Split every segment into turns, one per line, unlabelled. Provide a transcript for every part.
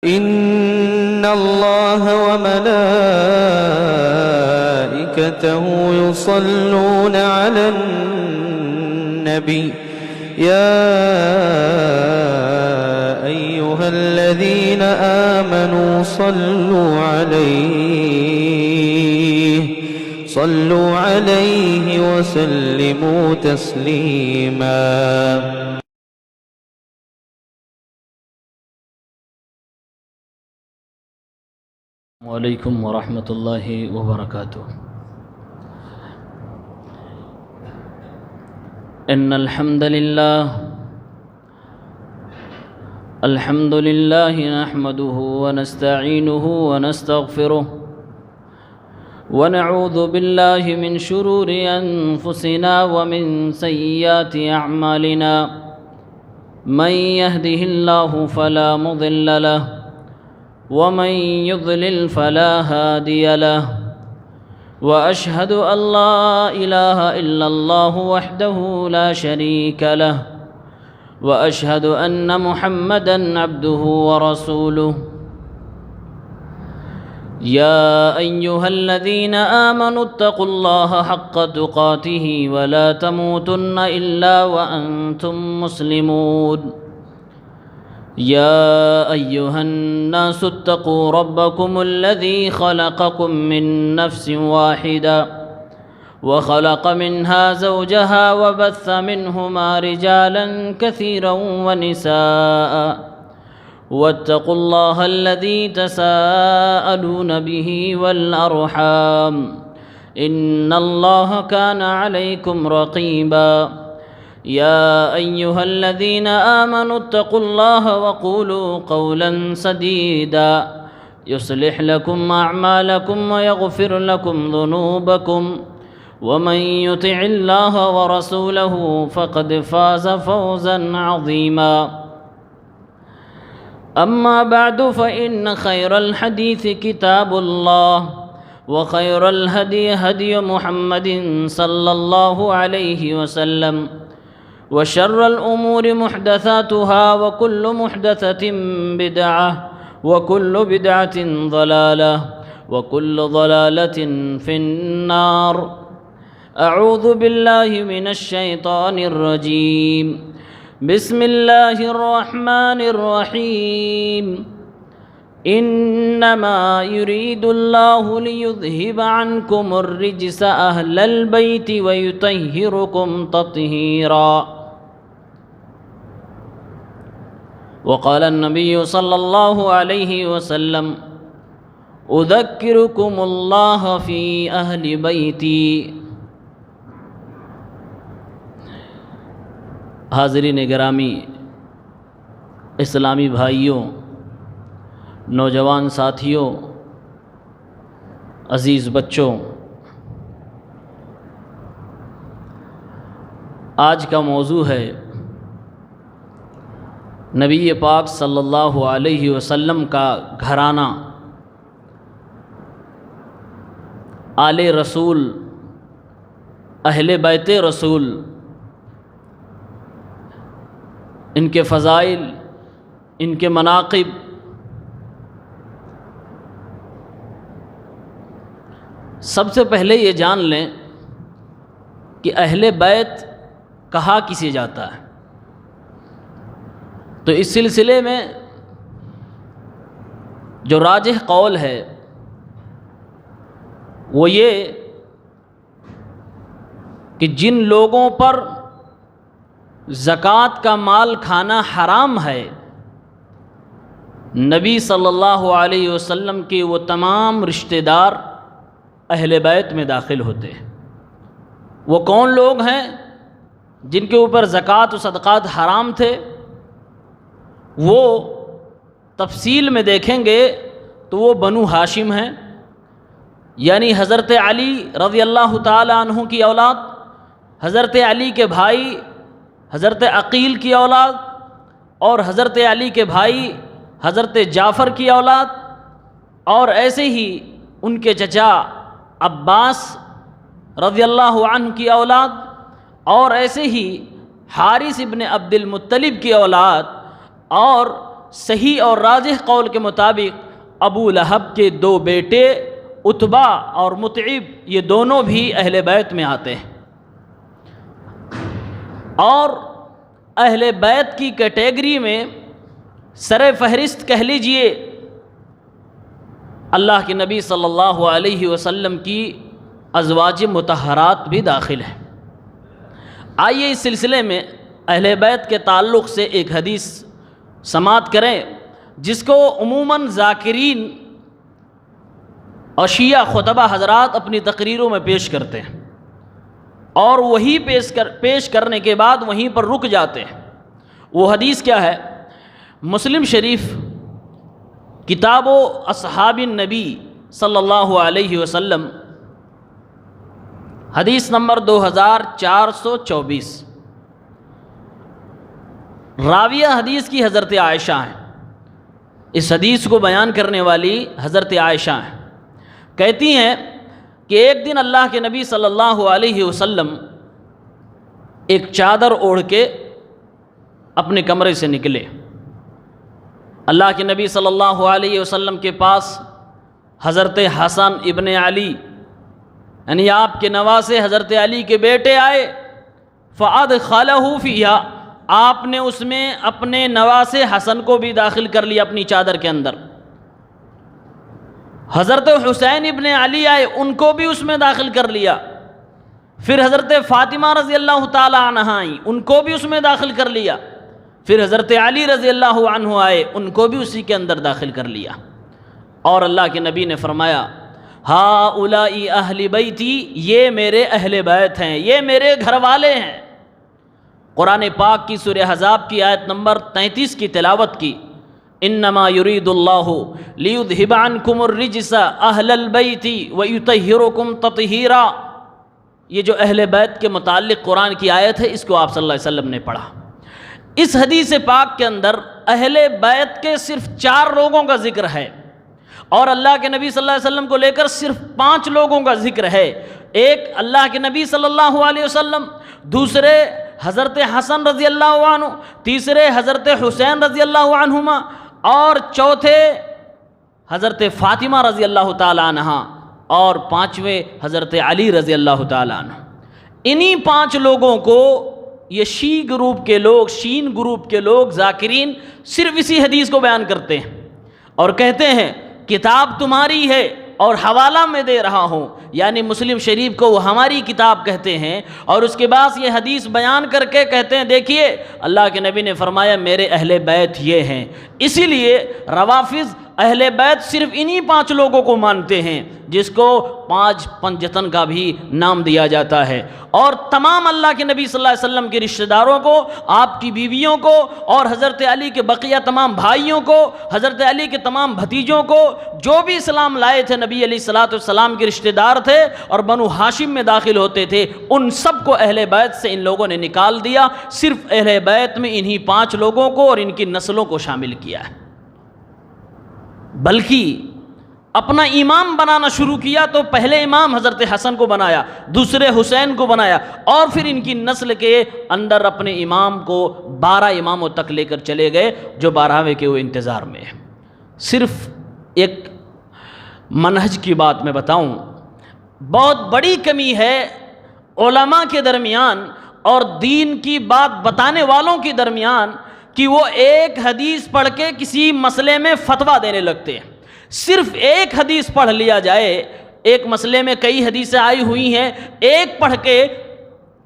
إن الله وملائكته يصلون على النبي يا أيها الذين آمنوا صلوا عليه وسلموا تسليما.
وعلیکم ورحمۃ اللہ وبرکاتہ. ان الحمد للہ نحمده ونستعینه ونستغفره ونعوذ باللہ من شرور انفسنا ومن سیئات اعمالنا من يهده الله فلا مضل له ومن يضلل فلا هادي له وأشهد أن لا إله إلا الله وحده لا شريك له وأشهد أن محمدًا عبده ورسوله. يا أيها الذين آمنوا اتقوا الله حق تقاته ولا تموتن إلا وأنتم مسلمون. يا أيها الناس اتقوا ربكم الذي خلقكم من نفس واحدة وخلق منها زوجها وبث منهما رجالا كثيرا ونساء واتقوا الله الذي تساءلون به والأرحام إن الله كان عليكم رقيبا. يا أيها الذين آمنوا اتقوا الله وقولوا قولا سديدا يصلح لكم أعمالكم ويغفر لكم ذنوبكم ومن يطع الله ورسوله فقد فاز فوزا عظيما. أما بعد فإن خير الحديث كتاب الله وخير الهدي هدي محمد صلى الله عليه وسلم وشر الأمور محدثاتها وكل محدثة بدعة وكل بدعة ضلالة وكل ضلالة في النار. أعوذ بالله من الشيطان الرجيم. بسم الله الرحمن الرحيم. إنما يريد الله ليذهب عنكم الرجس أهل البيت ويطهركم تطهيرا. وقال النبي صلى الله عليه وسلم أذكركم الله في أهل بيتي. حاضرین گرامی، اسلامی بھائیوں، نوجوان ساتھیوں، عزیز بچوں، آج کا موضوع ہے نبی پاک صلی اللہ علیہ وسلم کا گھرانہ، آل رسول، اہل بیت رسول، ان کے فضائل، ان کے مناقب. سب سے پہلے یہ جان لیں کہ اہل بیت کہا کسے جاتا ہے. تو اس سلسلے میں جو راجح قول ہے وہ یہ کہ جن لوگوں پر زکوٰۃ کا مال کھانا حرام ہے، نبی صلی اللہ علیہ وسلم کے وہ تمام رشتہ دار اہل بیت میں داخل ہوتے ہیں. وہ کون لوگ ہیں جن کے اوپر زکوٰۃ و صدقات حرام تھے؟ وہ تفصیل میں دیکھیں گے تو وہ بنو ہاشم ہیں، یعنی حضرت علی رضی اللہ تعالی عنہ کی اولاد، حضرت علی کے بھائی حضرت عقیل کی اولاد، اور حضرت علی کے بھائی حضرت جعفر کی اولاد، اور ایسے ہی ان کے چچا عباس رضی اللہ عنہ کی اولاد، اور ایسے ہی حارث ابن عبد المطلب کی اولاد، اور صحیح اور راجح قول کے مطابق ابو لہب کے 2 بیٹے عتبہ اور مطعب یہ دونوں بھی اہل بیت میں آتے ہیں، اور اہل بیت کی کیٹیگری میں سر فہرست کہہ لیجئے اللہ کے نبی صلی اللہ علیہ وسلم کی ازواج مطہرات بھی داخل ہیں۔ آئیے اس سلسلے میں اہل بیت کے تعلق سے ایک حدیث سماعت کریں جس کو عموماً ذاکرین اور شیعہ خطبہ حضرات اپنی تقریروں میں پیش کرتے ہیں، اور وہی پیش کرنے کے بعد وہیں پر رک جاتے ہیں۔ وہ حدیث کیا ہے؟ مسلم شریف کتاب و اصحاب النبی صلی اللہ علیہ وسلم، حدیث نمبر 2424۔ راویہ حدیث کی حضرت عائشہ ہیں، اس حدیث کو بیان کرنے والی حضرت عائشہ ہیں۔ کہتی ہیں کہ ایک دن اللہ کے نبی صلی اللہ علیہ وسلم ایک چادر اوڑھ کے اپنے کمرے سے نکلے۔ اللہ کے نبی صلی اللہ علیہ وسلم کے پاس حضرت حسن ابن علی یعنی آپ کے نواسے حضرت علی کے بیٹے آئے، فَأَدْخَلَهُ فِيهَا، آپ نے اس میں اپنے نواسے حسن کو بھی داخل کر لیا اپنی چادر کے اندر۔ حضرت حسین ابن علی آئے، ان کو بھی اس میں داخل کر لیا۔ پھر حضرت فاطمہ رضی اللہ تعالی عنہ آئیں، ان کو بھی اس میں داخل کر لیا۔ پھر حضرت علی رضی اللہ عنہ آئے، ان کو بھی اسی کے اندر داخل کر لیا۔ اور اللہ کے نبی نے فرمایا ہؤلاء اہل بیتی، یہ میرے اہل بیت ہیں، یہ میرے گھر والے ہیں۔ قرآن پاک کی سورہ احزاب کی آیت نمبر 33 کی تلاوت کی، انما یرید اللہ لیذھب عنکم الرجس اہل البیت ویطہرکم تطہیرا۔ یہ جو اہل بیت کے متعلق قرآن کی آیت ہے، اس کو آپ صلی اللہ علیہ وسلم نے پڑھا۔ اس حدیث پاک کے اندر اہل بیت کے صرف 4 لوگوں کا ذکر ہے، اور اللہ کے نبی صلی اللہ علیہ وسلم کو لے کر صرف 5 لوگوں کا ذکر ہے۔ ایک اللہ کے نبی صلی اللہ علیہ وسلم، دوسرے حضرت حسن رضی اللہ عنہ، تیسرے حضرت حسین رضی اللہ عنہما، اور چوتھے حضرت فاطمہ رضی اللہ تعالی عنہ، اور 5ویں حضرت علی رضی اللہ تعالی عنہ۔ انہی 5 لوگوں کو یہ شین گروپ کے لوگ ذاکرین صرف اسی حدیث کو بیان کرتے ہیں اور کہتے ہیں کتاب تمہاری ہے اور حوالہ میں دے رہا ہوں، یعنی مسلم شریف کو وہ ہماری کتاب کہتے ہیں، اور اس کے بعد یہ حدیث بیان کر کے کہتے ہیں دیکھیے اللہ کے نبی نے فرمایا میرے اہل بیت یہ ہیں۔ اسی لیے روافض اہل بیت صرف انہی 5 لوگوں کو مانتے ہیں، جس کو 5 پنجتن کا بھی نام دیا جاتا ہے، اور تمام اللہ کے نبی صلی اللہ علیہ وسلم کے رشتہ داروں کو، آپ کی بیویوں کو، اور حضرت علی کے بقیہ تمام بھائیوں کو، حضرت علی کے تمام بھتیجوں کو، جو بھی اسلام لائے تھے نبی علیہ الصلوۃ والسلام کے رشتہ دار تھے اور بنو ہاشم میں داخل ہوتے تھے، ان سب کو اہل بیت سے ان لوگوں نے نکال دیا۔ صرف اہل بیت میں انہی 5 لوگوں کو اور ان کی نسلوں کو شامل کیا ہے۔ بلکہ اپنا امام بنانا شروع کیا تو پہلے امام حضرت حسن کو بنایا، دوسرے حسین کو بنایا، اور پھر ان کی نسل کے اندر اپنے امام کو 12 اماموں تک لے کر چلے گئے، جو 12ویں کے وہ انتظار میں ہیں۔ صرف ایک منہج کی بات میں بتاؤں، بہت بڑی کمی ہے علماء کے درمیان اور دین کی بات بتانے والوں کے درمیان کہ وہ ایک حدیث پڑھ کے کسی مسئلے میں فتویٰ دینے لگتے ہیں۔ صرف ایک حدیث پڑھ لیا جائے، ایک مسئلے میں کئی حدیثیں آئی ہوئی ہیں، ایک پڑھ کے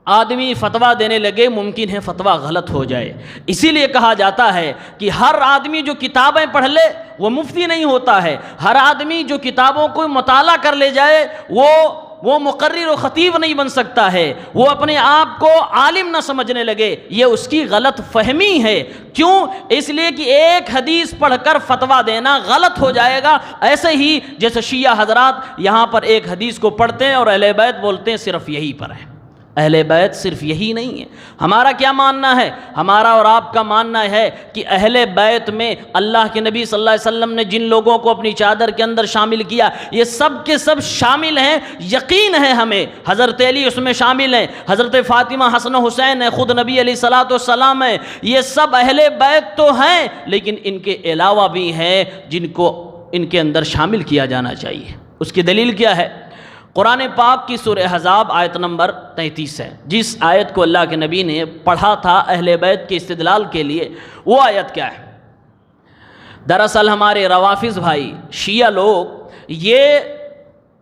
آدمی فتویٰ دینے لگے، ممکن ہے فتویٰ غلط ہو جائے۔ اسی لیے کہا جاتا ہے کہ ہر آدمی جو کتابیں پڑھ لے وہ مفتی نہیں ہوتا ہے، ہر آدمی جو کتابوں کو مطالعہ کر لے جائے وہ مقرر و خطیب نہیں بن سکتا ہے، وہ اپنے آپ کو عالم نہ سمجھنے لگے، یہ اس کی غلط فہمی ہے۔ کیوں؟ اس لیے کہ ایک حدیث پڑھ کر فتویٰ دینا غلط ہو جائے گا۔ ایسے ہی جیسے شیعہ حضرات یہاں پر ایک حدیث کو پڑھتے ہیں اور اہل بیت بولتے ہیں صرف یہی پر ہے، اہل بیت صرف یہی نہیں ہے. ہمارا کیا ماننا ہے؟ ہمارا اور آپ کا ماننا ہے کہ اہل بیت میں اللہ کے نبی صلی اللہ علیہ وسلم نے جن لوگوں کو اپنی چادر کے اندر شامل کیا یہ سب کے سب شامل ہیں. یقین ہے ہمیں حضرت علی اس میں شامل ہیں, حضرت فاطمہ حسن حسین ہیں, خود نبی علیہ الصلوۃ والسلام ہیں. یہ سب اہل بیت تو ہیں, لیکن ان کے علاوہ بھی ہیں جن کو ان کے اندر شامل کیا جانا چاہیے. اس کی دلیل کیا ہے؟ قرآن پاک کی سورہ احزاب آیت نمبر 33 ہے, جس آیت کو اللہ کے نبی نے پڑھا تھا اہل بیت کے استدلال کے لیے. وہ آیت کیا ہے؟ دراصل ہمارے روافظ بھائی شیعہ لوگ یہ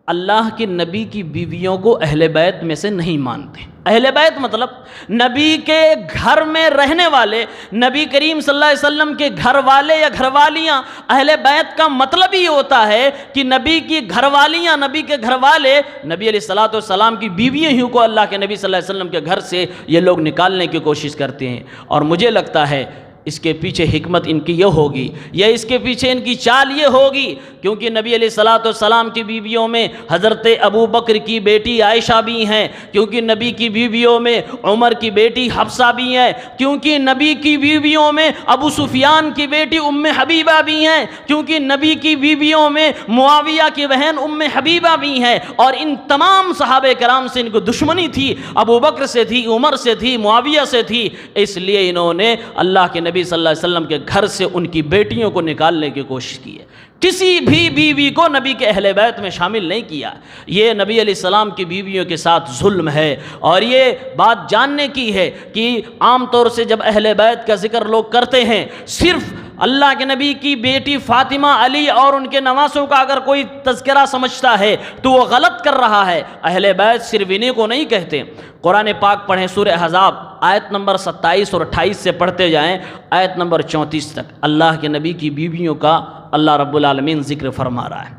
اللہ کے نبی کی بیویوں کو اہل بیت میں سے نہیں مانتے. اہل بیت مطلب نبی کے گھر میں رہنے والے, نبی کریم صلی اللہ علیہ وسلم کے گھر والے یا گھر والیاں. اہل بیت کا مطلب ہی ہوتا ہے کہ نبی کی گھر والیاں, نبی کے گھر والے, نبی علیہ الصلوۃ والسلام کی بیویاں ہی کو اللہ کے نبی صلی اللہ علیہ وسلم کے گھر سے یہ لوگ نکالنے کی کوشش کرتے ہیں. اور مجھے لگتا ہے اس کے پیچھے حکمت ان کی یہ ہوگی, یا اس کے پیچھے ان کی چال یہ ہوگی, کیونکہ نبی علیہ الصلوۃ والسلام کی بیویوں میں حضرت ابو بکر کی بیٹی عائشہ بھی ہیں, کیونکہ نبی کی بیویوں میں عمر کی بیٹی حفصہ بھی ہیں, کیونکہ نبی کی بیویوں میں ابو سفیان کی بیٹی ام حبیبہ بھی ہیں, کیونکہ نبی کی بیویوں میں معاویہ کی بہن ام حبیبہ بھی ہیں. اور ان تمام صحابہ کرام سے ان کو دشمنی تھی, ابو بکر سے تھی, عمر سے تھی, معاویہ سے تھی. اس لیے انہوں نے اللہ کے نبی صلی اللہ علیہ وسلم کے گھر سے ان کی بیٹیوں کو نکالنے کی کوشش کی ہے. کسی بھی بیوی کو نبی کے اہل بیت میں شامل نہیں کیا. یہ نبی علیہ السلام کی بیویوں کے ساتھ ظلم ہے. اور یہ بات جاننے کی ہے کہ عام طور سے جب اہل بیت کا ذکر لوگ کرتے ہیں صرف اللہ کے نبی کی بیٹی فاطمہ, علی اور ان کے نواسوں کا اگر کوئی تذکرہ سمجھتا ہے تو وہ غلط کر رہا ہے. اہل بیت صرف انہیں کو نہیں کہتے. قرآن پاک پڑھیں سورہ احزاب آیت نمبر 27 اور 28 سے پڑھتے جائیں آیت نمبر 34 تک. اللہ کے نبی کی بیویوں کا اللہ رب العالمین ذکر فرما رہا ہے.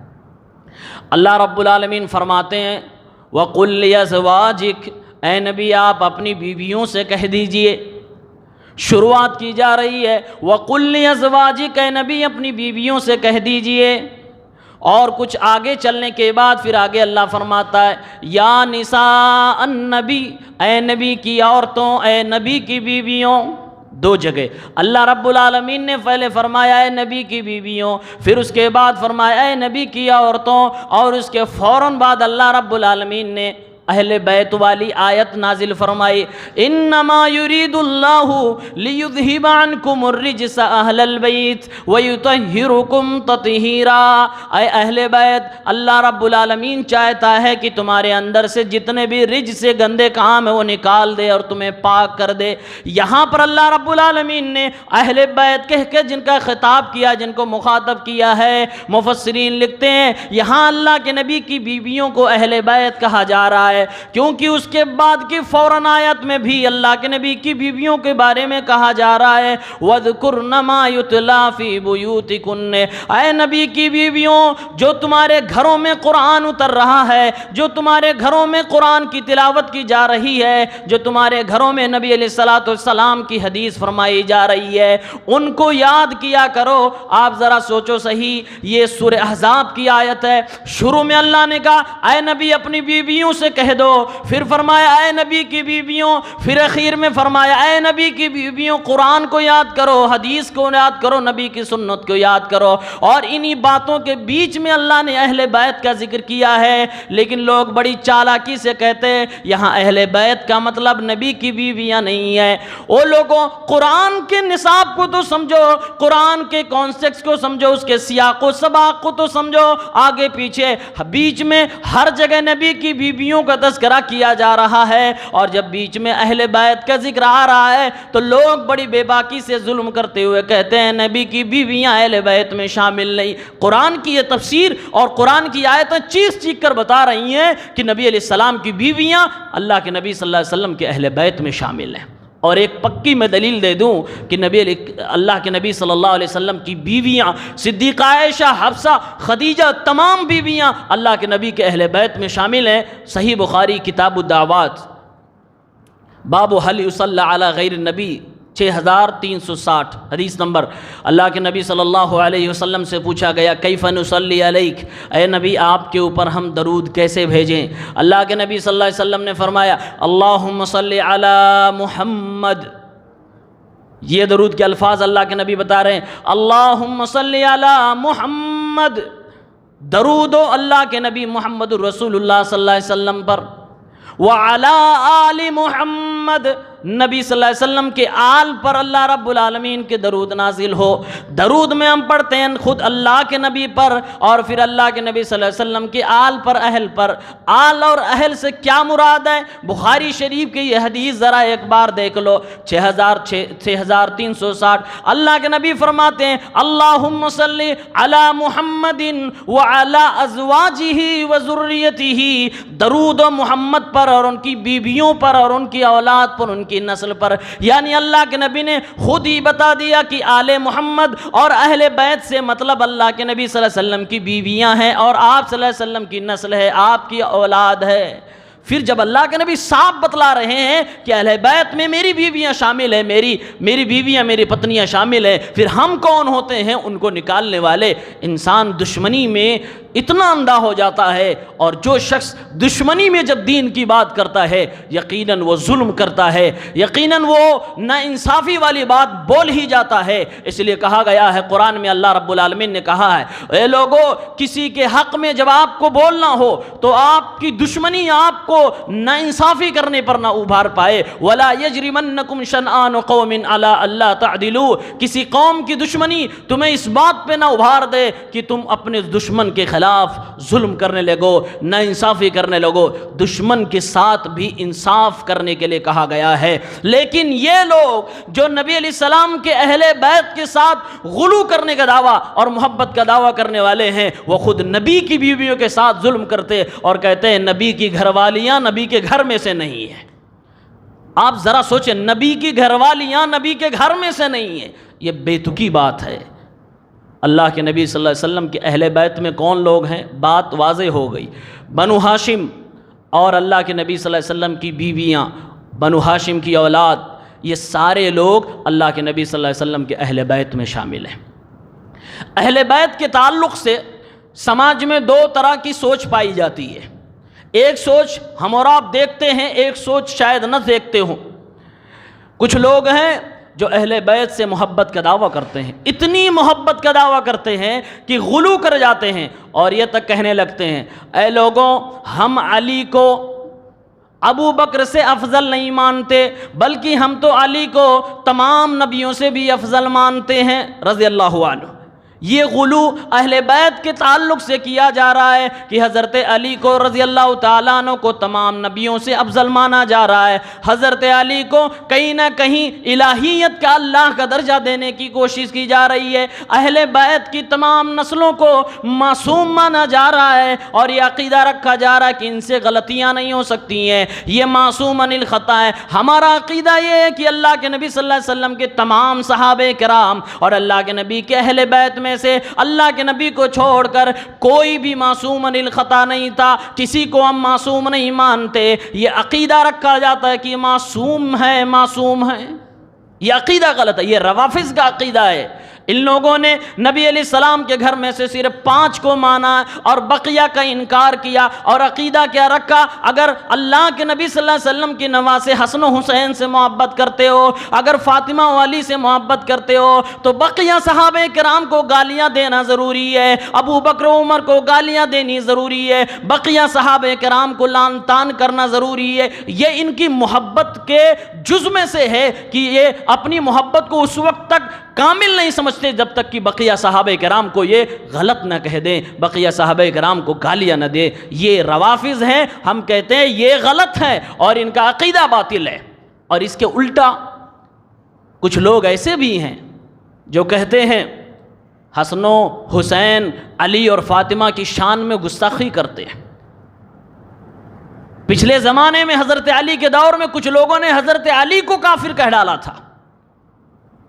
اللہ رب العالمین فرماتے ہیں وَقُلْ لِأَزْوَاجِكَ, اے نبی آپ اپنی بیویوں سے کہہ دیجئے. شروعات کی جا رہی ہے وَقُلْ لِأَزْوَاجِكَ, اے نبی اپنی بیویوں سے کہہ دیجئے. اور کچھ آگے چلنے کے بعد پھر آگے اللہ فرماتا ہے یا نساء النبی, اے نبی کی عورتوں, اے نبی کی بیویوں. دو جگہ اللہ رب العالمین نے پہلے فرمایا اے نبی کی بیویوں, پھر اس کے بعد فرمایا اے نبی کی عورتوں, اور اس کے فوراً بعد اللہ رب العالمین نے اہل بیت والی آیت نازل فرمائی انما یرید اللہ لیذہب عنکم الرجس اہل البیت ویطہرکم تطہیرا. اے اہل بیت, اللہ رب العالمین چاہتا ہے کہ تمہارے اندر سے جتنے بھی رج سے گندے کام ہیں وہ نکال دے اور تمہیں پاک کر دے. یہاں پر اللہ رب العالمین نے اہل بیت کہہ کے جن کا خطاب کیا, جن کو مخاطب کیا ہے, مفسرین لکھتے ہیں یہاں اللہ کے نبی کی بیویوں کو اہل بیت کہا جا رہا ہے کیونکہ اس کے بعد کی فوراً آیت میں بھی اللہ کے نبی کی بیویوں کے بارے میں کہا جا رہا ہے وَذْكُرْنَ مَا يُتْلَى فِي بُيُوتِكُنَّ, اے نبی کی بیویوں جو تمہارے گھروں میں قرآن اتر رہا ہے, جو تمہارے گھروں میں قرآن کی تلاوت کی جا رہی ہے, جو تمہارے گھروں میں نبی علیہ الصلوۃ والسلام کی حدیث فرمائی جا رہی ہے, ان کو یاد کیا کرو. آپ ذرا سوچو صحیح, یہ سورہ احزاب کی آیت ہے. شروع میں اللہ نے کہا اے نبی اپنی بیویوں سے کہہ دو, پھر فرمایا اے نبی کی بیویوں, پھر اخیر میں فرمایا اے نبی کی بیویوں قرآن کو یاد کرو, حدیث کو یاد کرو, نبی کی سنت کو یاد کرو. اور انہی باتوں کے بیچ میں اللہ نے اہل بیت کا ذکر کیا ہے. لیکن لوگ بڑی چالاکی سے کہتے ہیں یہاں اہل بیت کا مطلب نبی کی بیویاں نہیں ہے. وہ لوگوں قرآن کے نصاب کو تو سمجھو, قرآن کے کانسیپٹس کو سمجھو, اس کے سیاق و سباق کو تو سمجھو, آگے پیچھے بیچ میں ہر جگہ نبی کی بیویوں کا تذکرہ کیا جا رہا ہے. اور جب بیچ میں اہل بیت کا ذکر آ رہا ہے تو لوگ بڑی بے باکی سے ظلم کرتے ہوئے کہتے ہیں نبی کی بیویاں اہل بیت میں شامل نہیں. قرآن کی یہ تفسیر اور قرآن کی آیتیں چیخ چیخ کر بتا رہی ہیں کہ نبی علیہ السلام کی بیویاں اللہ کے نبی صلی اللہ علیہ وسلم کے اہل بیت میں شامل ہیں. اور ایک پکی میں دلیل دے دوں کہ اللہ کے نبی صلی اللہ علیہ وسلم کی بیویاں صدیقہ عائشہ, حفصہ, خدیجہ, تمام بیویاں اللہ کے نبی کے اہل بیت میں شامل ہیں. صحیح بخاری کتاب الدعوات باب هل يصلى على غیر النبی 6360 حدیث نمبر۔ اللہ کے نبی صلی اللہ علیہ وسلم سے پوچھا گیا کیف نصلی علیک، اے نبی آپ کے اوپر ہم درود کیسے بھیجیں؟ اللہ کے نبی صلی اللہ علیہ وسلم نے فرمایا اللہم صلی علی محمد۔ یہ درود کے الفاظ اللہ کے نبی بتا رہے ہیں، اللہم صلی علی محمد، درود ہو اللہ کے نبی محمد الرسول اللہ صلی اللہ علیہ وسلم پر، وعلی آل محمد، نبی صلی اللہ علیہ وسلم کے آل پر اللہ رب العالمین کے درود نازل ہو۔ درود میں ہم پڑھتے ہیں خود اللہ کے نبی پر اور پھر اللہ کے نبی صلی اللہ علیہ وسلم کے آل پر، اہل پر۔ آل اور اہل سے کیا مراد ہے؟ بخاری شریف کی یہ حدیث ذرا ایک بار دیکھ لو، 6360۔ اللہ کے نبی فرماتے ہیں اللہم صلی علی محمد وعلی ازواجہ وذریتہ، درود و محمد پر اور ان کی بیویوں پر اور ان کی اولاد پر، ان کی نسل پر۔ یعنی اللہ کے نبی نے خود ہی بتا دیا کہ آل محمد اور اہل بیت سے مطلب اللہ کے نبی صلی اللہ علیہ وسلم کی بیویاں ہیں اور آپ صلی اللہ علیہ وسلم کی نسل ہے، آپ کی اولاد ہے۔ پھر جب اللہ کے نبی صاف بتلا رہے ہیں کہ اہل بیت میں میری بیویاں شامل ہیں، میری بیویاں میری پتنیاں شامل ہیں، پھر ہم کون ہوتے ہیں ان کو نکالنے والے؟ انسان دشمنی میں اتنا اندھا ہو جاتا ہے، اور جو شخص دشمنی میں جب دین کی بات کرتا ہے یقیناً وہ ظلم کرتا ہے، یقیناً وہ ناانصافی والی بات بول ہی جاتا ہے۔ اس لیے کہا گیا ہے قرآن میں، اللہ رب العالمین نے کہا ہے اے لوگو کسی کے حق میں جب آپ کو بولنا ہو تو آپ کی دشمنی آپ کو ناانصافی کرنے پر نہ ابھار پائے۔ وَلَا يَجْرِمَنَّكُمْ شَنْآنُ قَوْمٍ عَلَىٰ أَلَّا تَعْدِلُوا، کسی قوم کی دشمنی تمہیں اس بات پہ نہ ابھار دے کہ تم اپنے دشمن کے خلاف ظلم کرنے لگو، ناانصافی کرنے لگو۔ دشمن کے ساتھ بھی انصاف کرنے کے لیے کہا گیا ہے، لیکن یہ لوگ جو نبی علیہ السلام کے اہل بیت کے ساتھ غلو کرنے کا دعویٰ اور محبت کا دعویٰ کرنے والے ہیں، وہ خود نبی کی بیویوں کے ساتھ ظلم کرتے اور کہتے ہیں نبی کی گھر والیاں نبی کے گھر میں سے نہیں ہیں۔ آپ ذرا سوچیں، نبی کی گھر والیاں نبی کے گھر میں سے نہیں ہیں، یہ بے تکی بات ہے۔ اللہ کے نبی صلی اللہ علیہ وسلم کے اہل بیت میں کون لوگ ہیں؟ بات واضح ہو گئی، بنو ہاشم اور اللہ کے نبی صلی اللہ علیہ وسلم کی بیویاں، بنو ہاشم کی اولاد، یہ سارے لوگ اللہ کے نبی صلی اللہ علیہ وسلم کے اہل بیت میں شامل ہیں۔ اہل بیت کے تعلق سے سماج میں دو طرح کی سوچ پائی جاتی ہے، ایک سوچ ہم اور آپ دیکھتے ہیں، ایک سوچ شاید نہ دیکھتے ہوں۔ کچھ لوگ ہیں جو اہل بیت سے محبت کا دعویٰ کرتے ہیں، اتنی محبت کا دعویٰ کرتے ہیں کہ غلو کر جاتے ہیں اور یہ تک کہنے لگتے ہیں اے لوگوں ہم علی کو ابو بکر سے افضل نہیں مانتے، بلکہ ہم تو علی کو تمام نبیوں سے بھی افضل مانتے ہیں رضی اللہ عنہ۔ یہ غلو اہل بیت کے تعلق سے کیا جا رہا ہے کہ حضرت علی کو رضی اللہ تعالیٰ عنہ کو تمام نبیوں سے افضل مانا جا رہا ہے، حضرت علی کو کہیں نہ کہیں الہیت کا اللہ کا درجہ دینے کی کوشش کی جا رہی ہے، اہل بیت کی تمام نسلوں کو معصوم مانا جا رہا ہے اور یہ عقیدہ رکھا جا رہا ہے کہ ان سے غلطیاں نہیں ہو سکتی ہیں، یہ معصوم عن الخطا ہے۔ ہمارا عقیدہ یہ ہے کہ اللہ کے نبی صلی اللہ علیہ وسلم کے تمام صحابہ کرام اور اللہ کے نبی کے اہل بیت میں سے اللہ کے نبی کو چھوڑ کر کوئی بھی معصوم عن الخطا نہیں تھا، کسی کو ہم معصوم نہیں مانتے۔ یہ عقیدہ رکھا جاتا ہے کہ معصوم ہے، معصوم ہے، یہ عقیدہ غلط ہے، یہ روافض کا عقیدہ ہے۔ ان لوگوں نے نبی علیہ السلام کے گھر میں سے صرف 5 کو مانا اور بقیہ کا انکار کیا، اور عقیدہ کیا رکھا؟ اگر اللہ کے نبی صلی اللہ علیہ وسلم کی نواسے حسن و حسین سے محبت کرتے ہو، اگر فاطمہ و علی سے محبت کرتے ہو تو بقیہ صحابہ کرام کو گالیاں دینا ضروری ہے، ابو بکر و عمر کو گالیاں دینی ضروری ہے، بقیہ صحابہ کرام کو لعن طعن کرنا ضروری ہے۔ یہ ان کی محبت کے جز میں سے ہے کہ یہ اپنی محبت کو اس وقت تک کامل نہیں سمجھتے جب تک کہ بقیہ صحابہ کرام کو یہ غلط نہ کہہ دیں، بقیہ صحابہ کرام کو گالیاں نہ دیں۔ یہ روافض ہیں، ہم کہتے ہیں یہ غلط ہے اور ان کا عقیدہ باطل ہے۔ اور اس کے الٹا کچھ لوگ ایسے بھی ہیں جو کہتے ہیں حسن و حسین، علی اور فاطمہ کی شان میں گستاخی کرتے ہیں۔ پچھلے زمانے میں حضرت علی کے دور میں کچھ لوگوں نے حضرت علی کو کافر کہہ ڈالا تھا۔